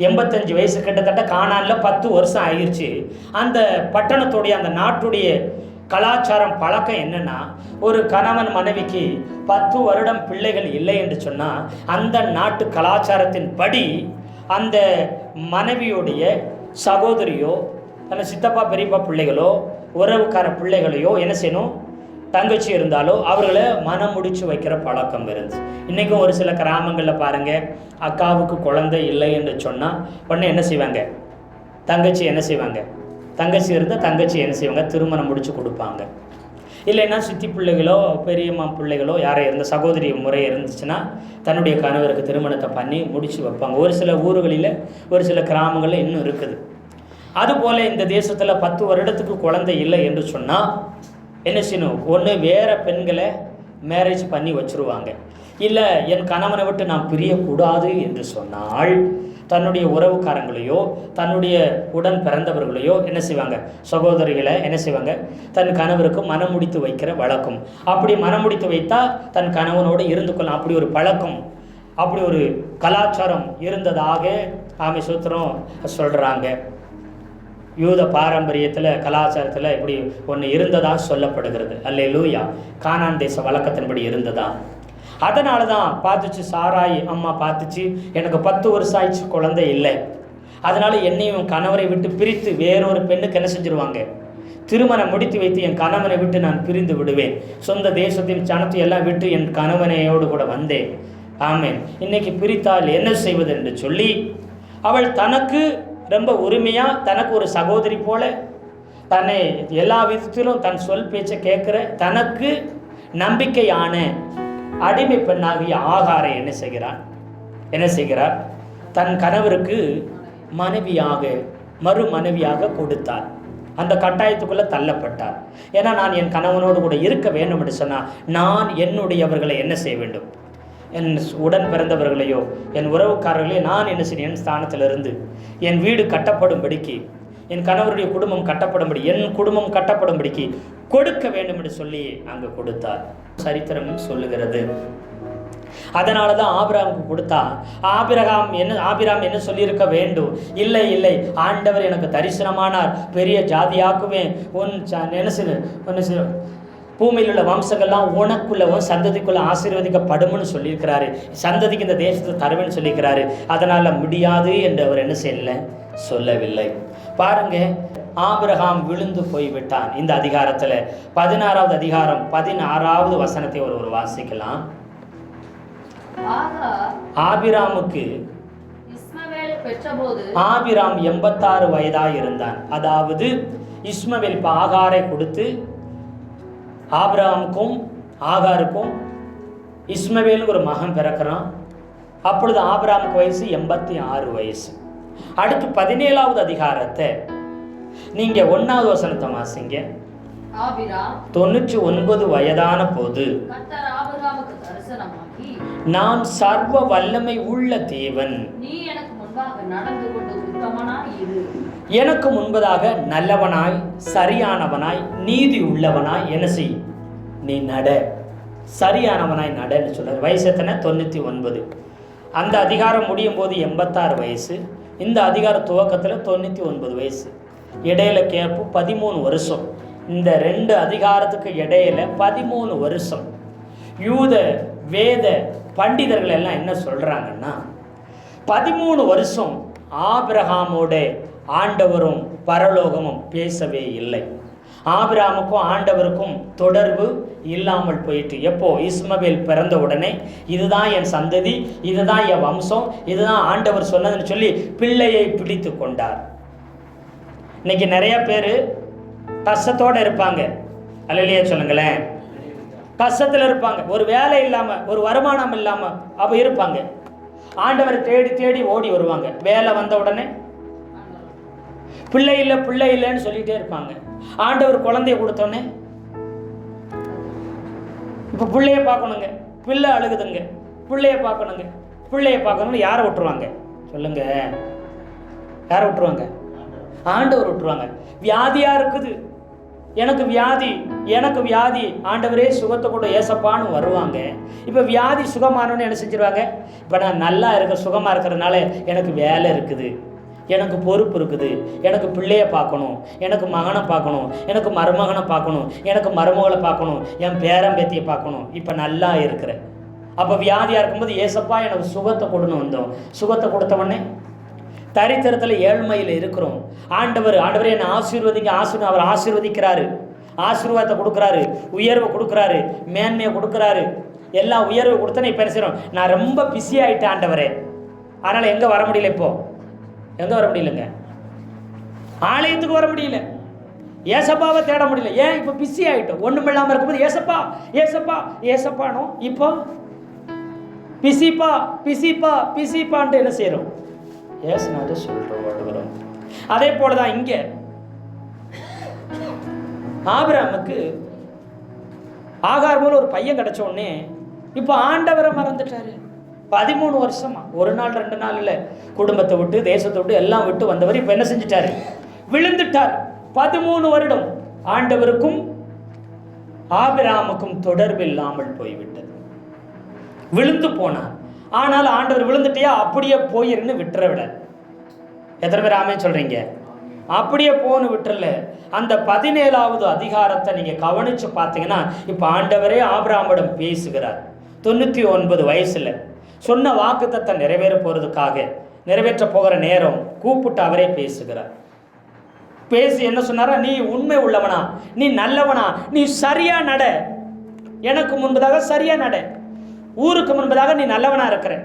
85 வயசு கிட்டத்தட்ட கானானில் 10 வருஷம் ஆயிடுச்சு. அந்த பட்டணத்துடைய அந்த நாட்டுடைய கலாச்சாரம் பழக்கம் என்னன்னா, ஒரு கணவன் மனைவிக்கு 10 வருடம் பிள்ளைகள் இல்லை என்று சொன்னால் அந்த நாட்டு கலாச்சாரத்தின் படி அந்த மனைவியுடைய சகோதரியோ அந்த சித்தப்பா பெரியப்பா பிள்ளைகளோ உறவுக்கார பிள்ளைகளையோ என்ன செய்யணும், தங்கச்சி இருந்தாலோ அவர்களை மனம் முடிச்சு வைக்கிற பழக்கம் இருந்துச்சு. இன்றைக்கும் ஒரு சில கிராமங்களில் பாருங்கள், அக்காவுக்கு குழந்தை இல்லை என்று சொன்னால் உடனே என்ன செய்வாங்க, தங்கச்சி என்ன செய்வாங்க, தங்கச்சி இருந்தால் தங்கச்சி என்ன செய்வாங்க, திருமணம் முடிச்சு கொடுப்பாங்க. இல்லைன்னா சித்தி பிள்ளைகளோ பெரியம்மா பிள்ளைகளோ யாரை இருந்த சகோதரி முறை இருந்துச்சுன்னா தன்னுடைய கணவருக்கு திருமணத்தை பண்ணி முடிச்சு வைப்பாங்க. ஒரு சில ஊர்களில் ஒரு சில கிராமங்களில் இன்னும் இருக்குது. அதுபோல் இந்த தேசத்தில் 10 வருடத்துக்கு குழந்தை இல்லை என்று சொன்னால் என்ன செய்யணும், ஒன்று வேறு பெண்களை மேரேஜ் பண்ணி வச்சுருவாங்க. இல்லை என் கணவனை விட்டு நான் பிரியக்கூடாது என்று சொன்னால் தன்னுடைய உறவுக்காரங்களையோ தன்னுடைய உடன் பிறந்தவர்களையோ என்ன செய்வாங்க, சகோதரிகளை என்ன செய்வாங்க, தன் கணவருக்கு மனம் முடித்து வைக்கிற வழக்கம். அப்படி மனம் முடித்து வைத்தால் தன் கணவனோடு இருந்து கொள்ளலாம். அப்படி ஒரு பழக்கம், அப்படி ஒரு கலாச்சாரம் இருந்ததாக ஆமை சூத்திரம் சொல்கிறாங்க. யூத பாரம்பரியத்தில் கலாச்சாரத்தில் இப்படி ஒன்று இருந்ததாக சொல்லப்படுகிறது. அல்லேலூயா. கானான் தேச வழக்கத்தின்படி இருந்ததா. அதனால தான் பார்த்துச்சு சாராய் அம்மா பார்த்துச்சு, எனக்கு 10 வருஷம் ஆயிடுச்சு குழந்தை இல்லை, அதனால் என்னையும் கணவரை விட்டு பிரித்து வேறொரு பெண்ணுக்கு என்ன செஞ்சுருவாங்க, திருமணம் முடித்து வைத்து என் கணவனை விட்டு நான் பிரிந்து விடுவேன், சொந்த தேசத்தின் சனத்தை எல்லாம் விட்டு என் கணவனையோடு கூட வந்தேன், ஆமேன், இன்னைக்கு பிரித்தால் என்ன செய்வது என்று சொல்லி அவள் தனக்கு ரொம்ப உரிமையாக தனக்கு ஒரு சகோதரி போல தன்னை எல்லா விதத்திலும் தன் சொல் பேச்சை கேட்குற தனக்கு நம்பிக்கையான அடிமை பெண்ணாகிய ஆகாரை என்ன செய்கிறார், தன் கணவருக்கு மனைவியாக மறு மனைவியாக கொடுத்தார். அந்த கட்டாயத்துக்குள்ளே தள்ளப்பட்டார். ஏன்னா நான் என் கணவனோடு கூட இருக்க வேண்டும் என்று சொன்னால் நான் என்னுடையவர்களை என்ன செய்ய வேண்டும், என் உடன் பிறந்தவர்களையோ என் உறவுக்காரர்களையோ நான் என்ன செய்ய, என் ஸ்தானத்திலிருந்து என் வீடு கட்டப்படும்படிக்கு, என் கணவருடைய குடும்பம் கட்டப்படும்படி, என் குடும்பம் கட்டப்படும்படிக்கு கொடுக்க வேண்டும் என்று சொல்லி அங்கே கொடுத்தார். சரித்திரம் சொல்லுகிறது. அதனால தான் ஆபிரகாமுக்கு கொடுத்தா ஆபிராம் என்ன சொல்லியிருக்க வேண்டும், இல்லை இல்லை ஆண்டவர் எனக்கு தரிசனமானார், பெரிய ஜாதியாக்குவேன், பூமியில் உள்ள வம்சங்கள்லாம் உனக்குள்ள சந்ததிக்குள்ள ஆசீர்வதிக்கப்படும்னு சொல்லியிருக்கிறாரு, சந்ததிக்கு இந்த தேசத்தை தருவேன்னு சொல்லியிருக்கிறாரு. அதனால் முடியாது என்று அவர் என்ன சொல்லவில்லை. பாருங்க, ஆபிரகாம் விழுந்து போய்விட்டான். இந்த அதிகாரத்தில் 16வது அதிகாரம் 16வது வசனத்தை ஒரு வாசிக்கலாம். ஆபிராமுக்கு ஆபிராம் 86 வயதாக இருந்தான். அதாவது இஸ்மவேல் ஆகாரை கொடுத்து ஆபிரகாமுக்கும் ஆகாருக்கும் இஸ்மவேலுக்கு ஒரு மகன் பிறக்கிறான். அப்பொழுது ஆபிரகாமுக்கு வயசு 86 வயசு. அடுத்து 17வது அதிகாரத்தை நீங்க 1வது வசனத்தை வாசிங்க. 99 வயதான போது நான் சர்வ வல்லமை உள்ள தேவன், எனக்கு முன்பதாக நல்லவனாய் சரியானவனாய் நீதி உள்ளவனாய் என்ன செய், நீ நட, சரியானவனாய் நடன்னு சொல்றாரு. வயசு எத்தனை, 99. அந்த அதிகாரம் முடியும் போது 86 வயசு, இந்த அதிகார துவக்கத்தில் 99 வயசு. இடையில கேப்பு 13 வருஷம். இந்த 2 அதிகாரத்துக்கு இடையில 13 வருஷம். யூத வேத பண்டிதர்கள் எல்லாம் என்ன சொல்கிறாங்கன்னா, 13 வருஷம் ஆபிரகாமோட ஆண்டவரும் பரலோகமும் பேசவே இல்லை. ஆபிரகாமுக்கும் ஆண்டவருக்கும் தொடர்பு இல்லாமல் போயிட்டு, எப்போ இஸ்மவேல் பிறந்த உடனே இதுதான் என் சந்ததி, இதுதான் என் வம்சம், இதுதான் ஆண்டவர் சொன்னதுன்னு சொல்லி பிள்ளையை பிடித்து கொண்டார். இன்னைக்கு நிறைய பேர் கஷ்டத்தோடு இருப்பாங்க, அல்லையா சொல்லுங்களேன், கஷ்டத்தில் இருப்பாங்க, ஒரு வேலை இல்லாமல் ஒரு வருமானம் இல்லாமல் அப்போ இருப்பாங்க. ஆண்டவரை தேடி தேடி ஓடி வருவாங்க. வேலை வந்த உடனே பிள்ளை இல்லை பிள்ளை இல்லைன்னு சொல்லிகிட்டே இருப்பாங்க. ஆண்டவர் குழந்தைய கொடுத்தோன்னே இப்போ பிள்ளைய பார்க்கணுங்க, பிள்ளை அழுகுதுங்க, பிள்ளைய பார்க்கணுங்க, பிள்ளைய பார்க்கணும்னு யாரை விட்டுருவாங்க சொல்லுங்க? யாரை விட்டுருவாங்க? ஆண்டவர் விட்டுருவாங்க. வியாதியாக இருக்குது, எனக்கு வியாதி, எனக்கு வியாதி, ஆண்டவரே சுகத்தை கூட ஏசப்பான்னு வருவாங்க. இப்போ வியாதி சுகமானோன்னு என்ன செஞ்சிருவாங்க? இப்போ நான் நல்லா இருக்க சுகமாக இருக்கிறதுனால எனக்கு வேலை இருக்குது, எனக்கு பொறுப்பு இருக்குது, எனக்கு பிள்ளைய பார்க்கணும், எனக்கு மகனை பார்க்கணும், எனக்கு மருமகனை பார்க்கணும், எனக்கு மருமகளை பார்க்கணும், என் பேரம்பேத்தியை பார்க்கணும், இப்போ நல்லா இருக்கிறேன். அப்போ வியாதியாக இருக்கும்போது ஏசப்பா எனக்கு சுகத்தை கொடுன்னு வந்தோம். சுகத்தை கொடுத்தவொடனே தரித்திரத்தில் ஏழ்மையில் இருக்கிறோம். ஆண்டவரே என்னை ஆசீர்வதிங்க, அவர் ஆசீர்வதிக்கிறாரு, ஆசீர்வாதத்தை கொடுக்குறாரு, உயர்வை கொடுக்குறாரு, மேன்மையை கொடுக்குறாரு, எல்லா உயர்வை கொடுத்தனே. இப்போ என்ன செய்கிறோம்? நான் ரொம்ப பிஸி ஆகிட்டேன் ஆண்டவரே, அதனால் எங்கே வர முடியல, இப்போது எங்கே வர முடியலங்க, ஆலயத்துக்கு வர முடியல, ஏசப்பாவை தேட முடியல. ஏன்? இப்போ பிஸி ஆகிட்டோம். ஒன்றும் இல்லாமல் இருக்கும்போது ஏசப்பா ஏசப்பா ஏசப்பானோ, இப்போ பிசிப்பா பிசிப்பா பிசிப்பான்ட்டு என்ன செய்கிறோம்? ஏசுனாட்டு சொல்கிறோம் வரும். அதே போல தான் இங்கே ஆபிரகாமுக்கு ஆகார் போல ஒரு பையன் கிடைச்ச உடனே இப்போ ஆண்டவரை மறந்துட்டாரு. 13 வருஷமா, ஒரு நாள் 2 நாள் இல்லை, குடும்பத்தை விட்டு தேசத்தை விட்டு எல்லாம் விட்டு வந்தவர் இப்போ என்ன செஞ்சிட்டாரு? விழுந்துட்டார். 13 வருடம் ஆண்டவருக்கும் ஆபிரகாமுக்கும் தொடர்பு இல்லாமல் போய்விட்டது. விழுந்து போனார். ஆனால் ஆண்டவர் விழுந்துட்டியா அப்படியே போயிருன்னு விட்டுற விட. எத்தனை பேர் ஆமே சொல்றீங்க? அப்படியே போன்னு விட்டுறல. அந்த 17வது அதிகாரத்தை நீங்க கவனிச்சு பார்த்தீங்கன்னா, இப்போ ஆண்டவரே ஆபிரகாமிடம் பேசுகிறார். 99 வயசுல சொன்ன வாக்குத்தத்தை நிறைவேற போறதுக்காக, நிறைவேற்ற போகிற நேரம் கூப்பிட்டு அவரே பேசுகிறார். பேசி என்ன சொன்னாரா? நீ உண்மை உள்ளவனா, நீ நல்லவனா, நீ சரியா நட, எனக்கு முன்பதாக சரியா நட, ஊருக்கு முன்பதாக நீ நல்லவனா இருக்கிற,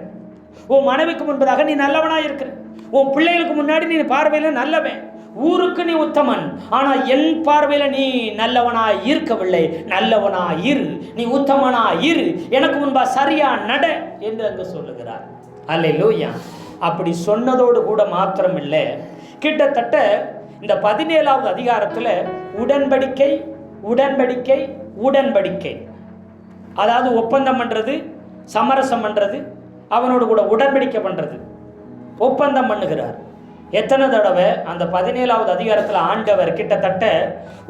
உன் மனைவிக்கு முன்பதாக நீ நல்லவனா இருக்கிற, உன் பிள்ளைகளுக்கு முன்னாடி நீ பார்வையில நல்லவன், ஊருக்கு நீ உத்தமன், ஆனா என் பார்வையில நீ நல்லவனா இருக்கவில்லை. நல்லவனா இரு, நீ உத்தமனா இரு, எனக்கு முன்பா சரியா நட என்று அங்கு சொல்லுகிறார். அல்லேலூயா. அப்படி சொன்னதோடு கூட மாத்திரம் இல்லை, கிட்டத்தட்ட இந்த 17வது அதிகாரத்தில் உடன்படிக்கை உடன்படிக்கை உடன்படிக்கை, அதாவது ஒப்பந்தம் பண்ணுறது, சமரசம் பண்ணுறது, அவனோடு கூட உடன்படிக்கை பண்ணுறது, ஒப்பந்தம் பண்ணுகிறார். எத்தனை தடவை அந்த 17வது அதிகாரத்தில் ஆண்டவர் கிட்டத்தட்ட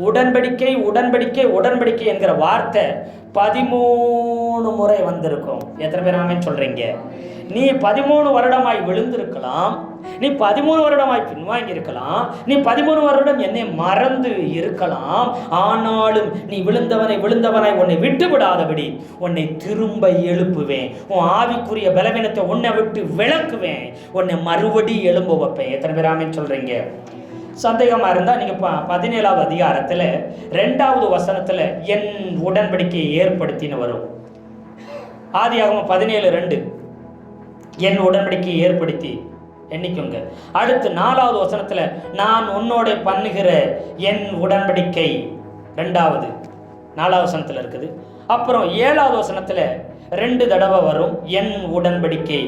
உடன்படிக்கை உடன்படிக்கை உடன்படிக்கை என்கிற வார்த்தை 13 முறை வந்திருக்கும். எத்தனை பேர் ஆமென் சொல்றீங்க? நீ 13 வருடமாய் விழுந்திருக்கலாம், நீ 13 வருடமாய் பின்வாங்கி இருக்கலாம், நீ 13 வருடம் என்னை மறந்து இருக்கலாம். ஆனாலும் நீ விழுந்தவனாய் உன்னை விட்டு விடாதபடி உன்னை திரும்ப எழுப்புவேன். உன் ஆவிக்குரிய பலவீனத்தை உன்னை விட்டு விளக்குவேன், உன்னை மறுபடி எழும்ப வைப்பேன். எத்தனை பேர் ஆமென் சொல்றீங்க? சந்தேகமாக இருந்தால் நீங்கள் 17வது அதிகாரத்தில் 2வது வசனத்தில் என் உடன்படிக்கையை ஏற்படுத்தின்னு வரும். ஆதியாகமம் 17:2 என் உடன்படிக்கையை ஏற்படுத்தி எண்ணிக்கோங்க. அடுத்து 4வது வசனத்தில் நான் உன்னோட பண்ணுகிற என் உடன்படிக்கை 4வது வசனத்தில் இருக்குது. அப்புறம் 7வது வசனத்தில் 2 தடவை வரும் என் உடன்படிக்கை,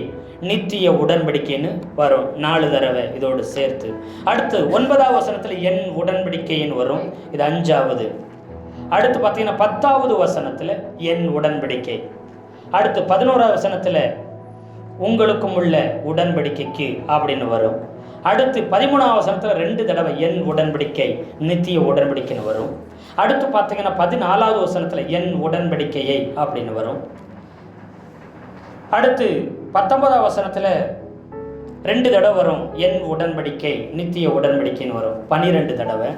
நித்திய உடன்படிக்கைன்னு வரும் 4 தடவை இதோடு சேர்த்து. அடுத்து 9வது வசனத்தில் என் உடன்படிக்கைன்னு வரும், இது 5வது. அடுத்து பார்த்தீங்கன்னா 10வது வசனத்தில் என் உடன்படிக்கை. அடுத்து 11வது வசனத்தில் உங்களுக்கும் உள்ள உடன்படிக்கைக்கு அப்படின்னு வரும். அடுத்து 13வது வசனத்தில் 2 தடவை என் உடன்படிக்கை, நித்திய உடன்படிக்கைன்னு வரும். அடுத்து பார்த்தீங்கன்னா 14வது வசனத்தில் என் உடன்படிக்கையை அப்படின்னு வரும். அடுத்து 19ஆம் வசனத்தில் 2 தடவை வரும், என் உடன்படிக்கை நித்திய உடன்படிக்கைன்னு வரும் 12 தடவை.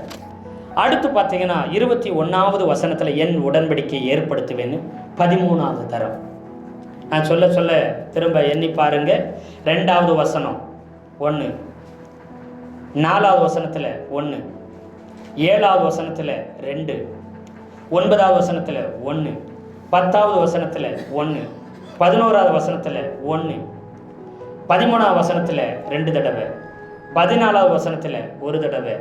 அடுத்து பார்த்தீங்கன்னா 21ஆவது வசனத்தில் என் உடன்படிக்கை ஏற்படுத்துவேன்னு 13ஆவது தரம். நான் சொல்ல சொல்ல திரும்ப எண்ணி பாருங்க. 2ஆவது வசனம் 1, 4ஆவது வசனத்தில் 1, 7ஆவது வசனத்தில் 2, 9ஆவது வசனத்தில் 1, 10ஆவது வசனத்தில் 1, 11ஆவது வசனத்தில் 1, 13ஆவது வசனத்தில் 2 தடவை, 14ஆவது வசனத்தில் 1 தடவை,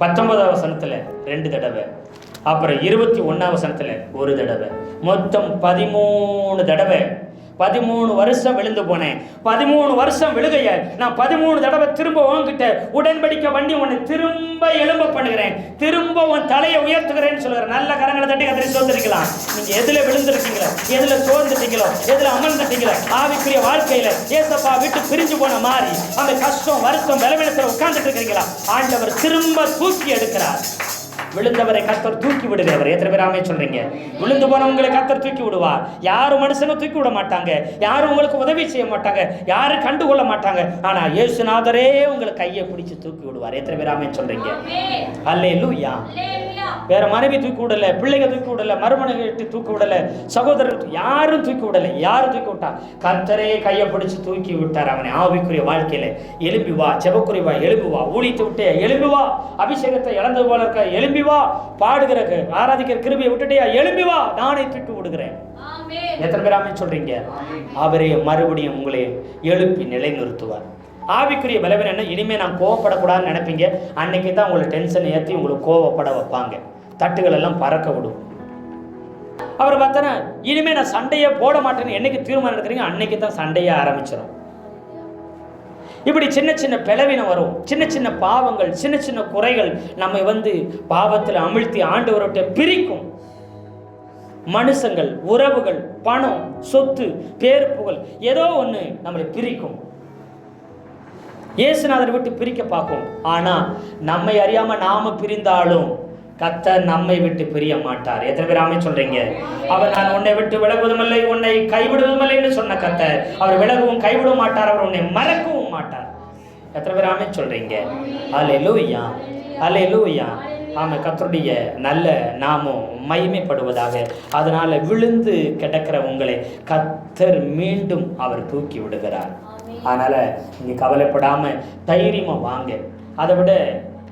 19ஆவது வசனத்தில் 2 தடவை, அப்புறம் 21ஆவது வசனத்தில் 1 தடவை, மொத்தம் 13 தடவை. 13 வருஷம் விழுந்து போனேன். 13 வருஷம் விழுகைய நான் 13 தடவை திரும்ப உன்கிட்ட உடன்படிக்கை பண்ணி உன்னை திரும்ப எழும்ப பண்ணுகிறேன், திரும்ப உன் தலையை உயர்த்துகிறேன்னு சொல்லுகிறேன். நல்ல கரங்களை தட்டி கத்திரி சோர்ந்துருக்கலாம். நீங்க எதுல விழுந்திருக்கீங்களோ, எதுல சோர்ந்துட்டீங்களோ, எதுல அமர்ந்துட்டீங்களோ, ஆவிக்குரிய வாழ்க்கையில ஏசப்பா விட்டு பிரிஞ்சு போன மாதிரி அந்த கஷ்டம் வருத்தம் பலவீனத்துல உட்கார்ந்துட்டு இருக்கிறீங்களா, ஆண்டவர் திரும்ப தூக்கி எடுக்கிறார். விழுந்தவரை கர்த்தர் தூக்கி விடுகிறவர். எத்தனை பேர் ஆமே சொல்றீங்க? விழுந்து போனவங்களை கர்த்தர் தூக்கி விடுவார். யாரும் மனுஷனும் தூக்கி விட மாட்டாங்க, யாரும் உங்களுக்கு உதவி செய்ய மாட்டாங்க, யாரும் கண்டுகொள்ள மாட்டாங்க. ஆனா இயேசுநாதரே உங்களை கையை பிடிச்சு தூக்கி விடுவார். எத்தனை பேர் ஆமே சொல்றீங்க? அல்லேலூயா. வேற மனைவி தூக்கி விடல, பிள்ளைங்க தூக்கி விடல, மருமனை தூக்கி விடல, சகோதரர் யாரும் தூக்கி விடல. யாரும் தூக்கி விட்டா? கர்த்தரே கையை பிடிச்சு தூக்கி விட்டார் அவனை. ஆவிக்குரிய வாழ்க்கையில எழும்பி வா, ஜெபக்குரிய வா, எழும்பி வா, ஊழித்து விட்டே எழும்பி வா, அபிஷேகத்தை இழந்தது போல இருக்க எழும்பி வா, பாடுகிற ஆராதிக்கிற கிருபையை விட்டுட்டியா எழும்பி வா, நானே தூக்கி விடுகிறேன். எத்தனை பேர் ஆமென் சொல்றீங்க? அவரே மறுபடியும் உங்களை எழுப்பி நிலைநிறுத்துவார். ஆவிக்குரிய பலவீனம் என்ன? இனிமே நான் கோவப்படக்கூடாதுன்னு நினைப்பீங்க. அன்னைக்கு தான் உங்களை டென்ஷன் ஏற்றி உங்களுக்கு கோவப்பட வைப்பாங்க, தட்டுகள் எல்லாம் பறக்க விடும். அவர் பார்த்தனா இனிமே நான் சண்டையே போட மாட்டேன்னு என்னைக்கு தீர்மானம் எடுக்கிறீங்க, அன்னைக்கு தான் சண்டையே ஆரம்பிச்சிடும். இப்படி சின்ன சின்ன பலவீனம் வரும், சின்ன சின்ன பாவங்கள், சின்ன சின்ன குறைகள் நம்மை பாவத்தில் அமிழ்த்தி ஆண்டவர்கிட்ட பிரிக்கும். மனுஷங்கள், உறவுகள், பணம், சொத்து, பேர் புகழ், ஏதோ ஒன்று நம்மளை பிரிக்கும். இயேசுநாதரை விட்டு பிரிக்க பார்க்கும். ஆனா நம்மை அறியாம நாம பிரிந்தாலும் கர்த்தர் நம்மை விட்டு பிரிய மாட்டார். எத்தனை பேர் ஆமென் சொல்றீங்க? அவர் நான் உன்னை விட்டு விலகுவதுமில்லை, உன்னை கைவிடுவதுமில்லை என்று சொன்ன கர்த்தர் அவர் விலகவும் கைவிடவும் மாட்டார், அவர் உன்னை மறக்கவும் மாட்டார். எத்தனை பேர் ஆமென் சொல்றீங்க? அல்லேலூயா, அல்லேலூயா. ஆமா, கர்த்தருடைய நல்ல நாமம் மகிமைப்படுவதாக. அதனால விழுந்து கிடக்கிற உங்களை கர்த்தர் மீண்டும் அவர் தூக்கி விடுகிறார். அதனால நீங்க கவலைப்படாம தைரியமா வாங்க. அதை விட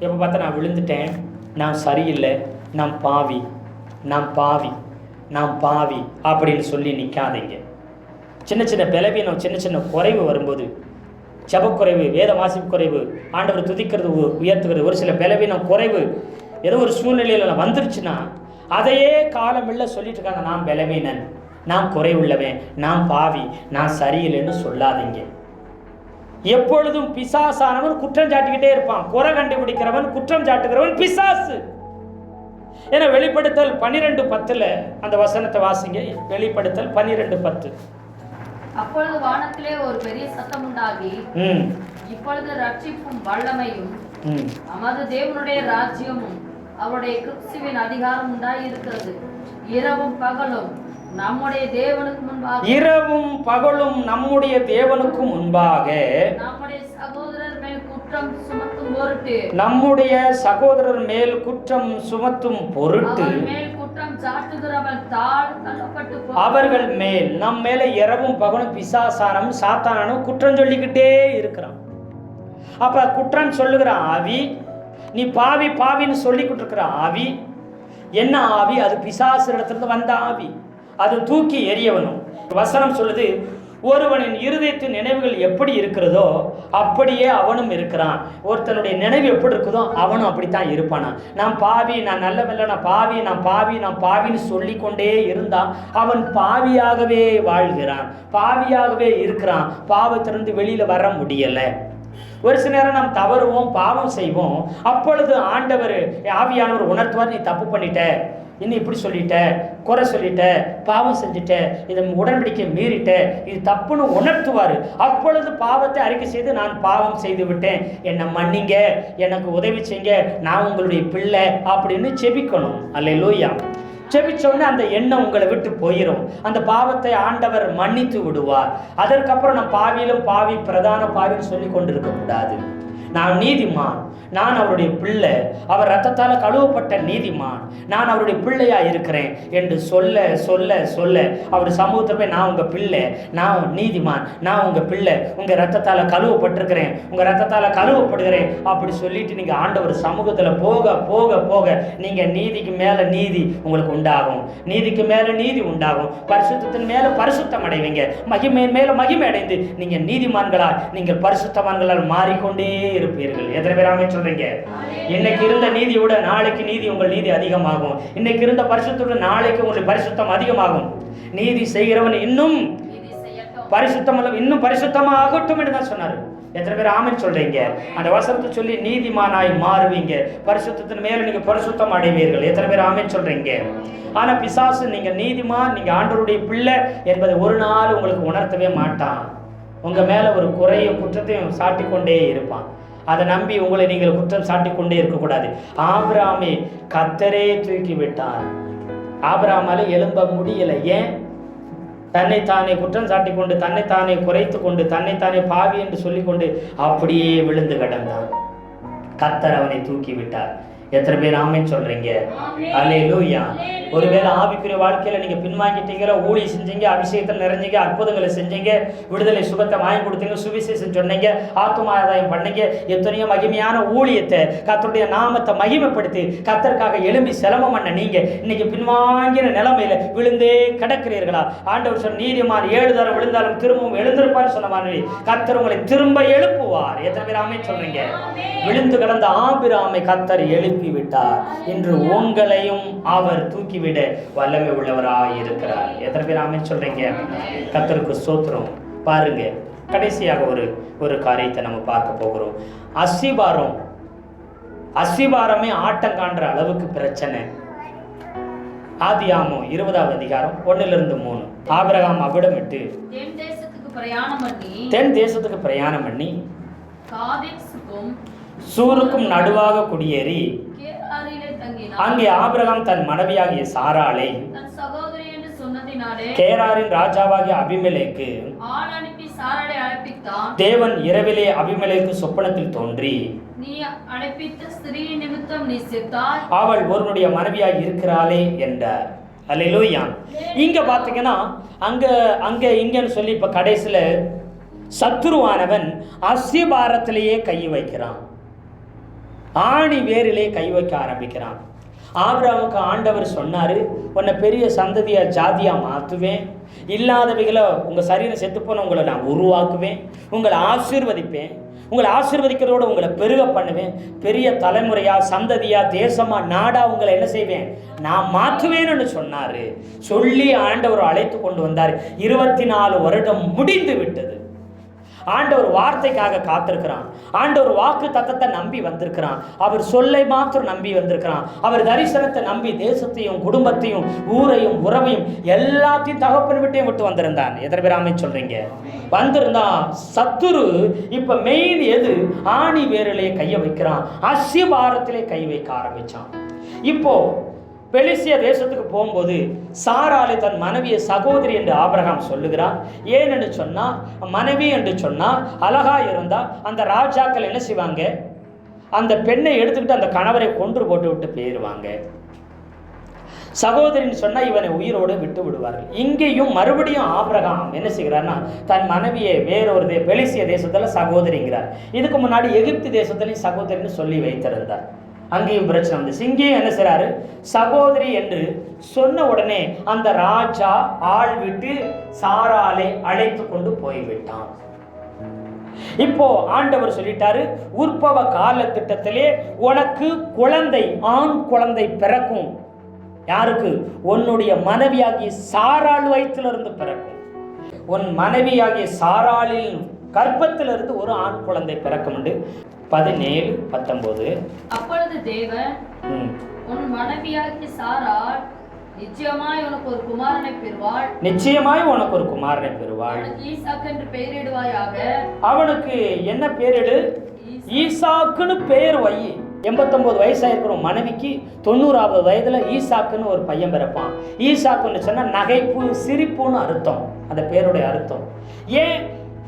எப்ப பார்த்தா நான் விழுந்துட்டேன், நான் சரியில்லை, நான் பாவி, நான் பாவி, நான் பாவி அப்படின்னு சொல்லி நிற்காதீங்க. சின்ன சின்ன பலவீனம், சின்ன சின்ன குறைவு வரும்போது, ஜெபக்குறைவு, வேத வாசிப்பு குறைவு, ஆண்டவர் துதிக்கிறது உயர்த்துகிறது, ஒரு சில பலவீனம் குறைவு ஏதோ ஒரு சூழ்நிலையில் வந்துருச்சுன்னா அதையே காலமில்ல சொல்லிட்டு இருக்காங்க, நான் பலவீனன், நான் குறைவுள்ளவன், நான் பாவி, நான் சரியில்லைன்னு சொல்லாதீங்க. எப்பொழுதும் பிசாசானவன் குற்றம் சாட்டிக்கிட்டே இருப்பான். குறை கண்டுபிடிக்கிறவன், குற்றம் சாட்டுகிறவன் பிசாசு. ஏன்னா வெளிப்படுத்தல் 12:10 அந்த வசனத்தை வாசிங்க. வெளிப்படுத்தல் 12:10. அப்பொழுது வானத்திலே ஒரு பெரிய சத்தம் உண்டாகி, இப்பொழுது ரட்சிப்பும் வல்லமையும் நமது தேவனுடைய ராஜ்யமும் அவருடைய கிறிஸ்துவின் அதிகாரம் உண்டாகி இருக்கிறது. இரவும் பகலும் நம்முடைய தேவனுக்கு முன்பாக, இரவும் பகலும் நம்முடைய தேவனுக்கு முன்பாக நம்முடைய சகோதரர் மேல் குற்றம் சுமத்தும் பொருட்டு, நம்முடைய சகோதரர் மேல் குற்றம் சுமத்தும் பொருட்டு மேல் குற்றம் சாட்டுகிறவன் தள்ளப்பட்டு, அவர்கள் மேல் நம் மேல இரவும் பகலும் பிசாசானும் சாத்தானும் குற்றம் சொல்லிக்கிட்டே இருக்கிறான். அப்ப குற்றம் சொல்லுகிற ஆவி, நீ பாவி பாவின்னு சொல்லிக்கிட்டு இருக்கிற ஆவி என்ன ஆவி? அது பிசாசு இடத்துல வந்த ஆவி. அது தூக்கி எறியவனும். வசனம் சொல்லுது, ஒருவனின் இருதயத்தின் நினைவுகள் எப்படி இருக்கிறதோ அப்படியே அவனும் இருக்கிறான். ஒருத்தனுடைய நினைவு எப்படி இருக்குதோ அவனும் அப்படித்தான் இருப்பானா. நான் பாவி, நான் நல்லவில்லை, நான் பாவி, நான் பாவி, நான் பாவின்னு சொல்லிக்கொண்டே இருந்தான். அவன் பாவியாகவே வாழ்கிறான், பாவியாகவே இருக்கிறான். பாவத்திலிருந்து வெளியில வர முடியலை. ஒரு சில நேரம் நாம் தவறுவோம், பாவம் செய்வோம். அப்பொழுது ஆண்டவர், ஆவியானவர் உணர்த்துவார், நீ தப்பு பண்ணிட்ட, இன்னும் இப்படி சொல்லிட்ட, குறை சொல்லிட்ட, பாவம் செஞ்சுட்ட, இதை உடன்படிக்கை மீறிட்ட, இது தப்புன்னு உணர்த்துவார். அப்பொழுது பாவத்தை அறிக்கை செய்து, நான் பாவம் செய்து விட்டேன், என்னை மன்னிங்க, எனக்கு உதவி செய்யுங்க, நான் உங்களுடைய பிள்ளை அப்படின்னு செபிக்கணும். அல்லேலூயா. ஜெபிச்ச உடனே அந்த எண்ணம் உங்களை விட்டு போயிடும். அந்த பாவத்தை ஆண்டவர் மன்னித்து விடுவார். அதற்கப்புறம் நான் பாவியிலும் பாவி, பிரதான பாவின்னு சொல்லி கொண்டு இருக்க கூடாது. நான் நீதிமான், நான் அவருடைய பிள்ளை, அவர் ரத்தத்தால் கழுவப்பட்ட நீதிமான், நான் அவருடைய பிள்ளையா இருக்கிறேன் என்று சொல்ல சொல்ல சொல்ல அவர் சமூகத்தில் போய் நான் உங்கள் பிள்ளை, நான் நீதிமான், நான் உங்கள் பிள்ளை, உங்கள் ரத்தத்தால் கழுவப்பட்டிருக்கிறேன், உங்கள் ரத்தத்தால் கழுவப்படுகிறேன் அப்படி சொல்லிட்டு நீங்கள் ஆண்டவர் சமூகத்தில் போக போக போக நீங்கள் நீதிக்கு மேலே நீதி உங்களுக்கு உண்டாகும், நீதிக்கு மேலே நீதி உண்டாகும், பரிசுத்தத்தின் மேலே பரிசுத்தம் அடைவீங்க, மகிமையின் மேலே மகிமை அடைந்து நீங்கள் நீதிமான்களால், நீங்கள் பரிசுத்தவான்களால் மாறிக்கொண்டே இருப்பீர்கள். எத்தனை பேர் ஆமென் சொல்றீங்க? இன்னைக்கு இருந்த நீதியோட நாளைக்கு நீதி உங்கள் நீதி அதிகமாகும். இன்னைக்கு இருந்த பரிசுத்தோட நாளைக்கு உங்களுக்கு பரிசுத்தம் அதிகமாகும். நீதி செய்கிறவன் இன்னும் பரிசுத்தம் இன்னும் பரிசுத்தமா ஆகட்டும் என்று தான் சொன்னார். எத்தனை பேர் ஆமென் சொல்றீங்க? அந்த வசனத்தை சொல்லி நீதிமானாய் மாறுவீங்க, பரிசுத்தத்தின் மேல நீங்க பரிசுத்தம் அடைவீர்கள். எத்தனை பேர் ஆமென் சொல்றீங்க? ஆனா பிசாசு நீங்க நீதிமான், நீங்க ஆண்டவருடைய பிள்ளை என்பதை ஒரு நாள் உங்களுக்கு உணர்த்தவே மாட்டான். உங்க மேல ஒரு குறையும் குற்றத்தையும் சாட்டி கொண்டே இருப்பான். அதை நம்பி உங்களை நீங்கள் குற்றம் சாட்டி கொண்டே இருக்கக்கூடாது. ஆபிரகாமை கர்த்தரே தூக்கி விட்டார். ஆபிரகாமால எழும்ப முடியல. ஏன்? தன்னைத்தானே குற்றம் சாட்டி கொண்டு, தன்னைத்தானே குறைத்து கொண்டு, தன்னைத்தானே பாவி என்று சொல்லிக்கொண்டு அப்படியே விழுந்து கிடந்தான். கர்த்தர் அவனை தூக்கி விட்டார். எத்தனை பேர் ஆமென் சொல்றீங்க? அல்லேலூயா. ஒருவேளை ஆவிக்குரிய வாழ்க்கையில நீங்க பின்வாங்கிட்டீங்களா, ஊழி செஞ்சீங்க, அபிஷேகத்தில் நிறைஞ்சீங்க, அற்புதங்களை செஞ்சீங்க, விடுதலை சுகத்தை வாங்கி கொடுத்தீங்க, சுவிசேஷம் சொன்னீங்க, ஆத்துமாதாயம் பண்ணீங்க, எத்தனையோ மகிமையான ஊழியத்தை கர்த்தருடைய நாமத்தை மகிமைப்படுத்தி கர்த்தருக்காக எழும்பி சிரமம் பண்ண நீங்க இன்னைக்கு பின்வாங்கின நிலைமையில விழுந்தே கிடக்கிறீர்களா? ஆண்டவர் சொன்ன நீதிமான் 7 தரம் விழுந்தாலும் திரும்பவும் எழுந்திருப்பார் சொன்ன மாதிரி கர்த்தர் உங்களை திரும்ப எழுப்புவார். எத்தனை பேர் ஆமென் சொல்றீங்க? விழுந்து கிடந்த ஆபிரகாமை கர்த்தர் எழுப்பி விட்டார். இன்று உங்களையும் அவர் தூக்கிவிட வல்லமை உள்ளவராய் இருக்கிறார். எத்தனை பேர் ஆமென் சொல்றீங்க? கர்த்தருக்கு ஸ்தோத்திரம். பாருங்க, கடைசியாக ஒரு காரியத்தை நம்ம பார்க்க போகிறோம். அஸ்திபாரமே ஆட்டம் காண்ற அளவுக்கு பிரச்சனை. ஆதியாகமம் 20வது அதிகாரம் 1-3. ஆபிரகாம் அவ்விடம் விட்டு தென் தேசத்துக்கு பிரயாணம் பண்ணி சூருக்கும் நடுவாக குடியேறி அங்கே ஆபிரகாம் தன் மனைவியாகிய சாராளை கேராரின் ராஜாவாகிய அபிமெலேக்கு தேவன் இரவிலே அபிமெலேக்கு சொப்பனத்தில் தோன்றி அவள் ஒருவனுடைய மனைவியாய் இருக்கிறாளே என்றார். அல்லேலூயா. இங்க பாத்தீங்கன்னா அங்க இங்கன்னு சொல்லி இப்ப கடைசியில சத்துருவானவன் அஸ்திபாரத்திலேயே கை வைக்கிறான், ஆணி வேரிலே கை வைக்க ஆரம்பிக்கிறான். ஆபிரகாமுக்கு ஆண்டவர் சொன்னாரு, உன்னை பெரிய சந்ததியா ஜாதியா மாற்றுவேன், இல்லாதவைகளை உங்க சரீரம் செத்து போன உங்களை நான் உருவாக்குவேன், உங்களை ஆசீர்வதிப்பேன், உங்களை ஆசீர்வதிக்கிறதோட உங்களை பெருக பண்ணுவேன், பெரிய தலைமுறையா சந்ததியா தேசமா நாடா உங்களை என்ன செய்வேன், நான் மாற்றுவேன்னு சொன்னாரு. சொல்லி ஆண்டவர் அழைத்து கொண்டு வந்தார். 24 வருடம் முடிந்து விட்டது. ஆண்டவர் வார்த்தைக்காக காத்திருக்கிறான். ஆண்டவர் வாக்கு தத்தத்தை நம்பி வந்திருக்கிறான். அவர் சொல்லை மாத்திரம் நம்பி வந்திருக்கிறான். அவர் தரிசனத்தை நம்பி தேசத்தையும் குடும்பத்தையும் ஊரையும் உறவையும் எல்லாத்தையும் தகப்பன் விட்டையும் விட்டு வந்திருந்தான். எத்தனை பேர் ஆமென் சொல்றீங்க? வந்திருந்தான். சத்துரு இப்ப மெயின் எது? ஆணி வேரிலே கைய வைக்கிறான், அஸ்திபாரத்திலே கை வைக்க ஆரம்பிச்சான். இப்போ பெலிசிய தேசத்துக்கு போகும்போது சாராளை தன் மனைவியை சகோதரி என்று ஆபிரகாம் சொல்லுகிறார். ஏன் என்று சொன்னா, மனைவி என்று சொன்னா அழகா இருந்தா அந்த ராஜாக்கள் என்ன செய்வாங்க, அந்த பெண்ணை எடுத்துக்கிட்டு அந்த கணவரை கொன்று போட்டு விட்டு போயிடுவாங்க. சகோதரின்னு சொன்னா இவனை உயிரோடு விட்டு விடுவார்கள். இங்கேயும் மறுபடியும் ஆபிரகாம் என்ன செய்கிறார்னா, தன் மனைவியை வேறொரு பெலிசிய தேசத்துல சகோதரிங்கிறார். இதுக்கு முன்னாடி எகிப்து தேசத்துலையும் சகோதரின்னு சொல்லி வைத்திருந்தார். அங்கேயும் பிரச்சனை வந்துச்சு. இங்கேயும் என்ன செய்றாரு, சகோதரி என்று சொன்ன உடனே அந்த ராஜா ஆள் விட்டு சாராளை அழைத்து கொண்டு போய்விட்டான். இப்போ ஆண்டவர் சொல்லிட்டாரு, உற்பவ கால திட்டத்திலே உனக்கு குழந்தை, ஆண் குழந்தை பிறக்கும். யாருக்கு? உன்னுடைய மனைவியாகிய சாராள் வயிற்றிலிருந்து பிறக்கும். உன் மனைவியாகிய சாராளில் கர்ப்பத்திலிருந்து ஒரு ஆண் குழந்தை பிறக்கும். 17-19. அப்பொழுது தேவன், உன் மனைவியாகிய சாராள் நிச்சயமாய் உனக்கு ஒரு குமாரனை பெறுவாள், நிச்சயமாய் உனக்கு ஒரு குமாரனை பெறுவாள், ஈசாக்கு என்று பெயரிடுவாயாக. அவனுக்கு என்ன பேரிடு? ஈசாக்குன்னு பெயர் வை. 89 வயசாயிருக்கிற மனைவிக்கு 90வது வயதுல ஈசாக்குன்னு ஒரு பையன் பிறப்பான். ஈசாக்குன்னு சொன்னா நகைப்பு, சிரிப்புன்னு அர்த்தம். அந்த பேருடைய அர்த்தம். ஏன்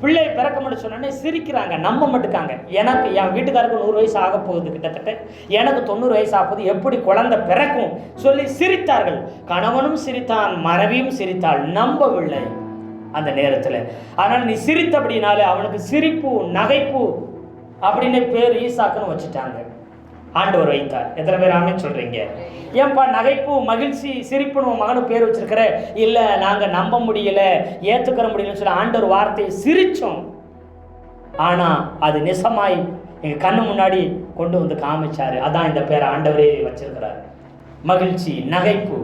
பிள்ளை பிறக்க மட்டும் சொன்னோன்னே சிரிக்கிறாங்க, நம்ப மாட்டுக்காங்க. எனக்கு என் வீட்டுக்காருக்கு 100 வயசு ஆக போகுது, கிட்டத்தட்ட எனக்கு 90 வயசு ஆக போகுது, எப்படி குழந்தை பிறக்கும் சொல்லி சிரித்தார்கள். கணவனும் சிரித்தான், மனைவியும் சிரித்தாள், நம்பவில்லை அந்த நேரத்தில். ஆனால் நீ சிரித்தபடினால அவனுக்கு சிரிப்பு, நகைப்பு அப்படின்னு பேர் ஈசாக்குன்னு வச்சுட்டாங்க. ஆண்டவர் வைத்தார். எத்தனை பேர் ஆமென் சொல்றீங்க? ஏன்பா நகைப்பு, மகிழ்ச்சி, சிரிப்புன்னு உன் மகனுக்கு பேர் வச்சிருக்கிற? இல்லை, நாங்கள் நம்ப முடியல, ஏற்றுக்கிற முடியலன்னு சொல்லி ஆண்டவர் வார்த்தையை சிரித்தோம். ஆனால் அது நிசமாய் எங்கள் கண்ணு முன்னாடி கொண்டு வந்து காமிச்சாரு. அதான் இந்த பேரை ஆண்டவரே வச்சிருக்கிறார். மகிழ்ச்சி, நகைப்பு.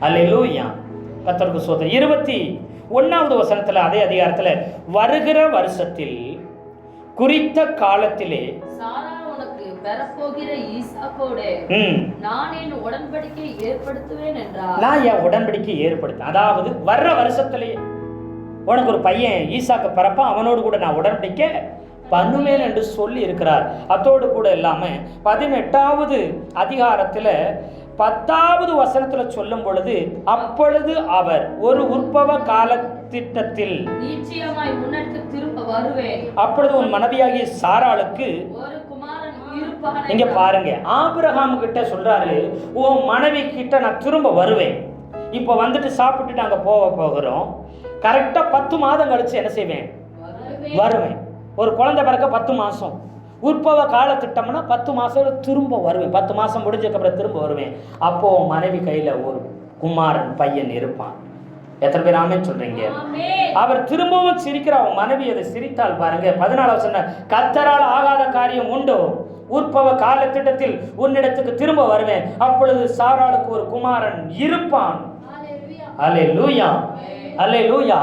அல்லேலூயா, கர்த்தருக்கு ஸ்தோத்திரம். 21வது வசனத்தில் அதே அதிகாரத்தில், வருகிற வருஷத்தில் குறித்த காலத்திலே பெறப்போகிற ஈசாக்கோடு நான் என் உடன்படிக்கை ஏற்படுத்துவேன் என்றார். நான் என் உடன்படிக்கை ஏற்படுத்தேன். அதாவது வர்ற வருஷத்திலேயே உனக்கு ஒரு பையன் ஈசாக்கு பிறப்பான், அவனோடு கூட நான் உடன்படிக்கை பண்ணுவேன் என்று சொல்லி இருக்கிறார். அதோடு கூட இல்லாம 18வது அதிகாரத்துல 10வது வசனத்துல சொல்லும் பொழுது, அப்பொழுது அவர் ஒரு உற்பவ கால திட்டத்தில் நிச்சயமாய் உனக்கு திரும்ப வருவேன், அப்பொழுது உன் மனைவியாகிய சாராளுக்கு ஒரு குமாரன் இருப்பான். இங்க பாருங்க, ஆபிரகாம் கிட்ட சொல்றாரு, உன் மனைவி கிட்ட நான் திரும்ப வருவேன். இப்போ வந்துட்டு சாப்பிட்டுட்டு அங்க போகிறோம். கரெக்டா 10 மாதம் கழிச்சு என்ன செய்வேன்? வருவேன். ஒரு குழந்தை பிறக்க 10 மாசம் உற்பவ கால திட்டம்னா 10 மாசம் திரும்ப வருவேன். 10 மாசம் முடிஞ்சதுக்கப்புறம் திரும்ப வருவேன். அப்போ மனைவி கையில ஒரு குமாரன் பையன் இருப்பான். எத்தனை பேர் ஆமென் சொல்றீங்க? அவர் திரும்பவும் சிரிக்கிற அவன் மனைவி அதை சிரித்தால் பாருங்க. 14 சொன்ன, கர்த்தரால் ஆகாத காரியம் உண்டோ? உற்பவ கால திட்டத்தில் உன்னிடத்துக்கு திரும்ப வருவேன், அப்பொழுது சாராளுக்கு ஒரு குமாரன் இருப்பான். அல்லேலூயா, அல்லேலூயா.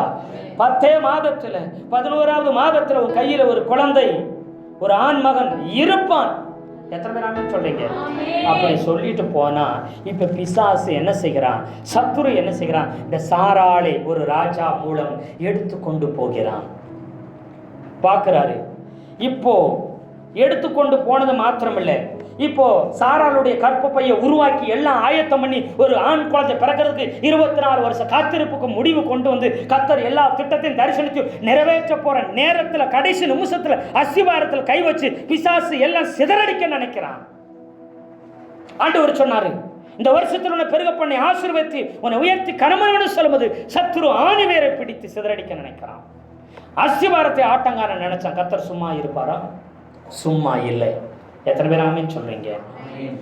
10 மாதத்துல 11வது மாதத்துல உன் கையில ஒரு குழந்தை, ஒரு ஆண் மகன் இருப்பான். எத்தனை பேர் ஆமென் சொல்றீங்க? அப்படி சொல்லிட்டு போனா இப்ப பிசாசு என்ன செய்கிறான்? சத்துரு என்ன செய்கிறான்? இந்த சாராளை ஒரு ராஜா மூலம் எடுத்து கொண்டு போகிறான். பார்க்கிறாரு. இப்போ எடுத்துக்கொண்டு போனது மாத்திரமில்லை, இப்போ சாராளுடைய கற்பப்பையை உருவாக்கி எல்லாம் ஆயத்தம் பண்ணி ஒரு ஆண் குழந்தை பிறக்கிறதுக்கு 24 வருஷ காத்திருப்புக்கு முடிவு கொண்டு வந்து கர்த்தர் எல்லா திட்டத்தையும் தரிசனத்தையும் நிறைவேற்ற போற நேரத்துல கடைசி நிமிஷத்துல அஸ்திவாரத்தில் கை வச்சு பிசாசு எல்லாம் சிதறடிக்க நினைக்கிறான். ஆண்டவர் சொன்னாரு, இந்த வருஷத்தில் உன்னை பெருக பண்ணி ஆசீர்வதித்து உன்னை உயர்த்தி கனமனு சொல்லும்போது சத்துரு ஆணி வேரை பிடித்து சிதறடிக்க நினைக்கிறான். அஸ்திவாரத்தை ஆட்டங்கார நினைச்சான். கர்த்தர் சும்மா இருப்பாரா? சும்மா இல்லை. எத்தனை பேர் ஆமென் சொல்றீங்க?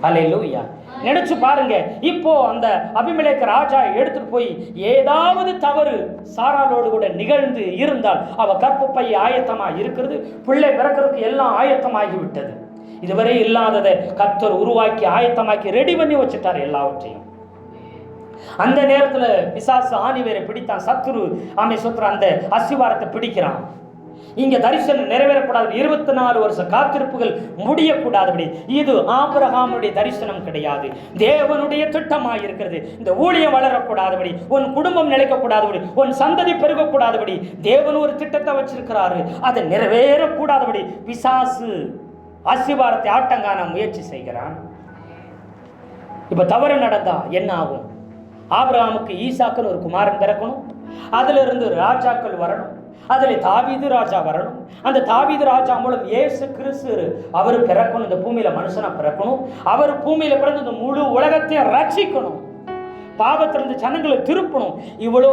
அல்லேலூயா. நினைச்சு பாருங்க, இப்போ அந்த அபிமெலேக்கு ராஜா எடுத்துட்டு போய் ஏதாவது தவறு சாராளோடு கூட நிகழ்ந்து இருந்தால் அவ கற்பப்பை ஆயத்தமாக இருக்கிறது, பிள்ளை பிறக்கிறதுக்கு எல்லாம் ஆயத்தமாகி விட்டது. இதுவரை இல்லாததை கர்த்தர் உருவாக்கி ஆயத்தமாக்கி ரெடி பண்ணி வச்சுட்டார் எல்லாவற்றையும். அந்த நேரத்துல பிசாசு ஆணி வேரை பிடித்தான். சத்துரு ஆமை சொத்துற அந்த அஸ்திவாரத்தை பிடிக்கிறான். இங்க தரிசனம் நிறைவேறக்கூடாது, 24 வருஷ காத்திருப்புகள் முடியக்கூடாதுபடி. இது ஆபிரகாமுடைய தரிசனம் கிடையாது, தேவனுடைய திட்டமாக இருக்கிறது. இந்த ஊழியம் வளரக்கூடாதுபடி, உன் குடும்பம் நிலைக்கக்கூடாதுபடி, உன் சந்ததி பெருகக்கூடாதுபடி தேவன் ஒரு திட்டத்தை வச்சிருக்கிறாரு. அதை நிறைவேறக்கூடாதுபடி பிசாசு அஸ்திவாரத்தை ஆட்டங்கான முயற்சி செய்கிறான். இப்ப தவறு நடந்தா என்ன ஆகும்? ஆபிரகாமுக்கு ஈசாக்குன்னு ஒரு குமாரன் பிறக்கணும், அதுல இருந்து ராஜாக்கள் வரணும், அதில் தாவீது ராஜா வரணும், அந்த தாவீது ராஜா மூலம் இயேசு கிறிஸ்து அவர் பிறக்கணும், இந்த பூமியில மனுஷனா பிறக்கணும், அவர் பூமியில பிறந்து இந்த முழு உலகத்தையும் ரட்சிக்கணும், பாவத்திலிருந்து ஜனங்களை திருப்பணும். இவ்வளோ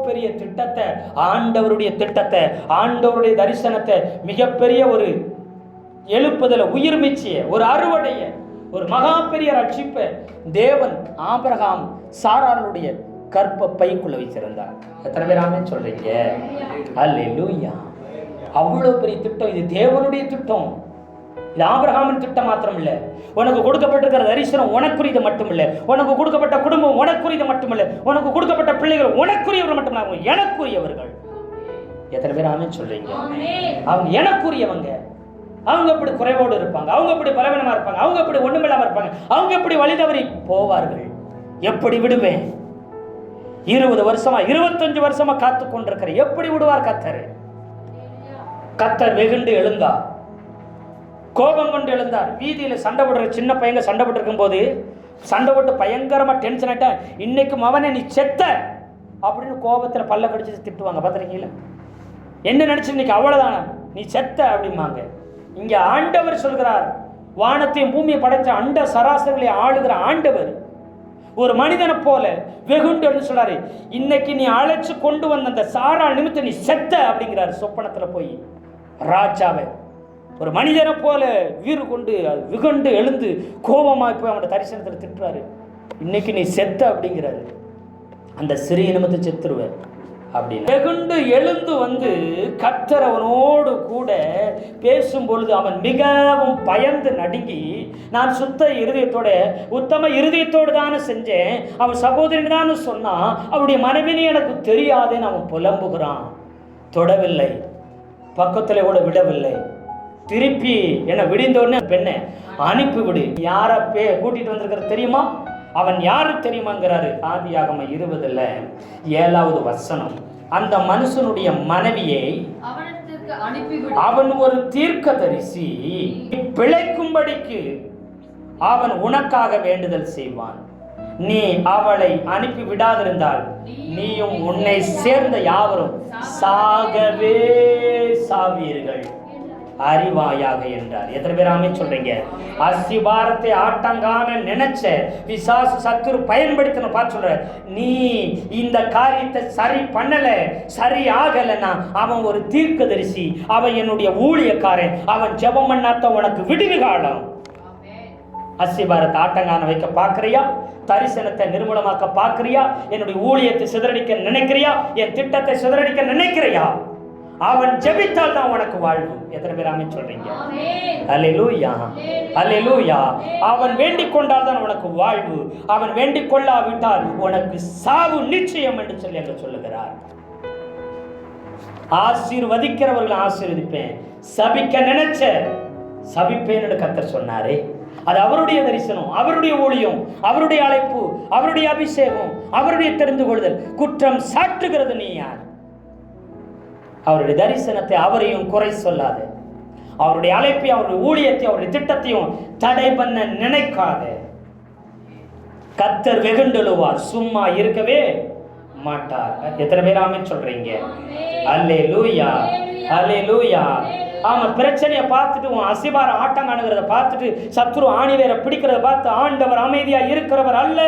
பெரிய திட்டத்தை, ஆண்டவருடைய திட்டத்தை, ஆண்டவருடைய தரிசனத்தை, மிகப்பெரிய ஒரு எழுப்புதல, உயிர் மீட்சிய, ஒரு அறுவடைய, ஒரு மகா பெரிய ரட்சிப்பை தேவன் ஆபிரகாம் சாராளுடைய கற்பப்பைக்குள்ள வைத்திருந்தார். எத்தனை பேர் ஆமென் சொல்றீங்க? அல்லேலூயா. அவ்வளவு பெரிய திட்டம், இது தேவனுடைய திட்டம். இது ஆபிரகாமின் திட்டம் மாத்திரம் இல்லை. உனக்கு கொடுக்கப்பட்டிருக்கிற தரிசனம் உனக்குரியது மட்டுமில்லை, உனக்கு கொடுக்கப்பட்ட குடும்பம் உனக்குரியது மட்டுமில்லை, உனக்கு கொடுக்கப்பட்ட பிள்ளைகள் உனக்குரியவர்கள் மட்டுமில்லை, அவங்க எனக்குரியவர்கள். எத்தனை பேர் ஆமென் சொல்றீங்க? அவங்க எனக்குரியவங்க. அவங்க எப்படி குறைவோடு இருப்பாங்க, அவங்க எப்படி பலவீனமா இருப்பாங்க, அவங்க எப்படி ஒண்ணுமில்லாம இருப்பாங்க, அவங்க எப்படி வழி தவறி போவார்கள். எப்படி விடுவேன்? 20 வருஷமா 25 வருஷமா காத்து கொண்டிருக்கிற, எப்படி விடுவார் கர்த்தர்? கர்த்தர் வெகுண்டு எழுந்தா கோபம் கொண்டு எழுந்தார். வீதியில் சண்டை போடுற சின்ன பையங்க சண்டை போட்டு இருக்கும்போது சண்டை போட்டு பயங்கரமாக டென்ஷன் ஆகிட்டேன். இன்னைக்கு மவனை நீ செத்த அப்படின்னு கோபத்தில் பல்ல கடிச்சு திட்டுவாங்க, பார்த்துருக்கீங்களா? என்ன நினச்சி இன்னைக்கு அவ்வளோதான நீ செத்த அப்படிம்பாங்க. இங்கே ஆண்டவர் சொல்கிறார், வானத்தையும் பூமியை படைத்த அண்ட சராசரிகளை ஆளுகிற ஆண்டவர் ஒரு மனிதனை போல வெகுண்டு சொல்றாரு, இன்னைக்கு நீ அழைச்சு கொண்டு வந்த அந்த சாரா நிமித்தம் நீ செத்த அப்படிங்கிறாரு. சொப்பனத்தில் போய் ராஜாவை ஒரு மனிதனை போல வீறு கொண்டு வெகுண்டு எழுந்து கோபமாக போய் அவனோட தரிசனத்தில் திட்டுறாரு, இன்னைக்கு நீ செத்த அப்படிங்கிறாரு. அந்த சிறிய நிமித்த செத்துருவேன் அப்படின்னு வெகுண்டு எழுந்து வந்து கர்த்தர் அவனோடு கூட பேசும் பொழுது அவன் மிகவும் பயந்து நடுங்கி, நான் சுத்த இருதயத்தோட உத்தம இருதயத்தோடு தானே செஞ்சேன், அவன் சகோதரன் தானே சொன்னான், அவருடைய மனைவினே எனக்கு தெரியாதுன்னு அவன் புலம்புகிறான். தொடவில்லை, பக்கத்தில் கூட விடவில்லை. திருப்பி என்ன விடிந்தோடனே பெண்ணை அனுப்பிவிடு. யாரை கூட்டிட்டு வந்திருக்கிறது தெரியுமா? அவன் யாரு தெரியுமாங்கிறாரு. ஆதியாகமம் 20:7 வசனம். அந்த மனுஷனுடைய மனைவியை அவன் ஒரு தீர்க்கதரிசி, பிழைக்கும்படிக்கு அவன் உனக்காக வேண்டுதல் செய்வான். நீ அவளை அனுப்பி விடாதிருந்தால் நீயும் உன்னை சேர்ந்த யாவரும் சாகவே சாவீர்கள், அறிவாயாக என்றார். எத்தனை பேர் ஆமே சொல்றீங்க? அஸ்திபாரத்தை ஆட்டங்கான நினைச்ச பிசாசு சத்துரு பயன்படுத்தின பார்த்து சொல்ற, நீ இந்த காரியத்தை சரி பண்ணல, சரி ஆகலைன்னா அவன் ஒரு தீர்க்கதரிசி, அவன் என்னுடைய ஊழியக்காரன், அவன் ஜெபம் பண்ணாத உனக்கு விடுவி காலம். அஸ்திபாரத்தை ஆட்டங்கான வைக்க பார்க்கறியா? தரிசனத்தை நிர்மூலமாக்க பார்க்கறியா? என்னுடைய ஊழியத்தை சிதறடிக்க நினைக்கிறியா? என் திட்டத்தை சிதறடிக்க நினைக்கிறியா? அவன் ஜெபித்தால் தான் உனக்கு வாழ்வு. எத்தனை பேர் ஆமென் சொல்றீங்க? அல்லேலூயா, அல்லேலூயா. அவன் வேண்டிக் கொண்டால் தான் உனக்கு வாழ்வு, அவன் வேண்டிக் கொள்ளாவிட்டால் உனக்கு சாவு நிச்சயம் என்று சொல்லி அங்க சொல்லுகிறார். ஆசீர்வதிக்கிறவர்கள் ஆசீர்வதிப்பேன், சபிக்க நினைச்ச சபிப்பேன் என்று கர்த்தர் சொன்னாரே. அது அவருடைய தரிசனம், அவருடைய ஊழியம், அவருடைய அழைப்பு, அவருடைய அபிஷேகம், அவருடைய தெரிந்து கொள்ளுதல். குற்றம் சாட்டுகிறது நீ யார்? அவருடைய தரிசனத்தை அவரையும் குறை சொல்லாத, அவருடைய அழைப்பை, அவருடைய ஊழியத்தை, அவருடைய திட்டத்தையும் தடை பண்ண நினைக்காத. கர்த்தர் வெகுண்டெழுவார், சும்மா இருக்கவே மாட்டார். எத்தனை பேர் ஆமென் சொல்றீங்க? அல்லேலூயா, அல்லேலூயா. ஆமா, பிரச்சனையை பார்த்துட்டு உன் அசிபார ஆட்டம் காணுகிறத பார்த்துட்டு சத்ரு ஆணி வேற பிடிக்கிறத பார்த்து ஆண்டவர் அமைதியா இருக்கிறவர் அல்ல.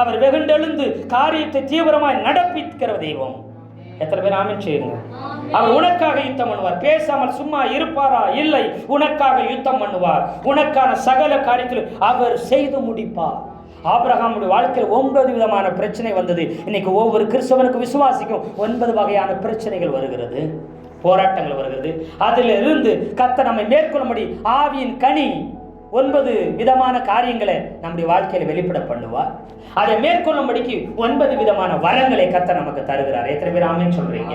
அவர் வெகுண்டெழுந்து காரியத்தை தீவிரமாய் நடப்பிக்கிற தெய்வம். எத்தனை பேர் ஆமென் செய்யுங்க? அவர் உனக்காக யுத்தம் பண்ணுவார். பேசாமல் சும்மா இருப்பாரா? இல்லை, உனக்காக யுத்தம் பண்ணுவார். உனக்கான சகல காரியத்திலும் அவர் செய்து முடிப்பார். ஆபிரகாமுடைய வாழ்க்கையில் 9 விதமான பிரச்சனை வந்தது. இன்னைக்கு ஒவ்வொரு கிறிஸ்தவனுக்கு விசுவாசிக்கும் 9 வகையான பிரச்சனைகள் வருகிறது, போராட்டங்கள் வருகிறது. அதிலிருந்து கர்த்தர் நம்மை மேற்கொள்ளும்படி ஆவியின் கனி 9 விதமான காரியங்களை நம்முடைய வாழ்க்கையில வெளிப்பட பண்ணுவார். அதை மேற்கொள்ளும்படிக்கு 9 விதமான வரங்களை கர்த்தர் நமக்கு தருகிறார். எத்தனை பேர் ஆமென் சொல்றீங்க?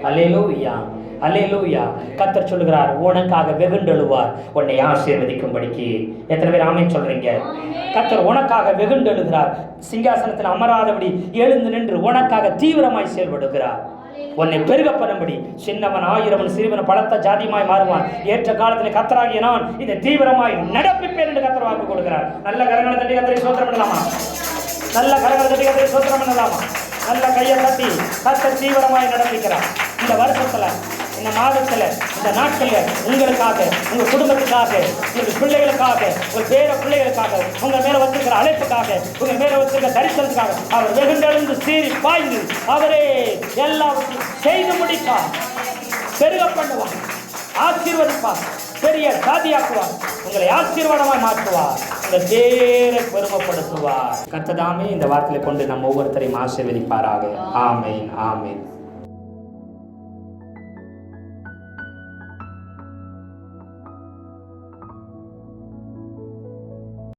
அல்லேலூயா, அல்லேலூயா. கர்த்தர் சொல்லுகிறார், உனக்காக வெகுண்டெழுவார், உன்னை ஆசீர்வதிக்கும்படிக்கு. எத்தனை பேர் ஆமென் சொல்றீங்க? கர்த்தர் உனக்காக வெகுண்டெழுகிறார், சிங்காசனத்தில் அமராதபடி எழுந்து நின்று உனக்காக தீவிரமாய் செயல்படுகிறார். உன்னை பெருக பண்ணும்படி சின்னவன் 1000 சிறுவன் பலத்த ஜாதியமாய் மாறுவான். ஏற்ற காலத்தில் கர்த்தராகிய நான் இதை தீவிரமாய் நடப்பிப்பேன் என்று கர்த்தர் வாக்கு கொடுக்கிறார். நல்ல கரங்களை தட்டி கர்த்தரை ஸ்தோத்திரம் பண்ணலாமா? நல்ல கரங்களை தட்டி கர்த்தரை ஸ்தோத்திரம் பண்ணலாமா? நல்ல கையை தட்டி கர்த்தர் தீவிரமாய் நடப்பிக்கிறார். இந்த வருஷத்துல, இந்த மாதத்துல, இந்த நாட்கள்ல உங்களுக்காக, உங்க குடும்பத்துக்காக, உங்க பிள்ளைகளுக்காக, உங்க பேர பிள்ளைகளுக்காக, உங்க மேல வச்சிருக்கிற அழைப்புக்காக, உங்க மேல வச்சிருக்கிற தரிசனத்துக்காக அவர் வெகுண்டெழுந்து சீறி பாய்ந்து அவரே எல்லாவற்றையும் செய்து முடிப்பார். பெருக பண்ணுவார், ஆசீர்வதிப்பார், பெரிய சாதியாக்குவார், உங்களை ஆசீர்வாதமாய் மாற்றுவார், உங்கள் பேரை பெருமைப்படுத்துவார். கர்த்தர் தாமே இந்த வார்த்தையை கொண்டு நம்ம ஒவ்வொருத்தரையும் ஆசீர்வதிப்பாராக. ஆமென், ஆமென்.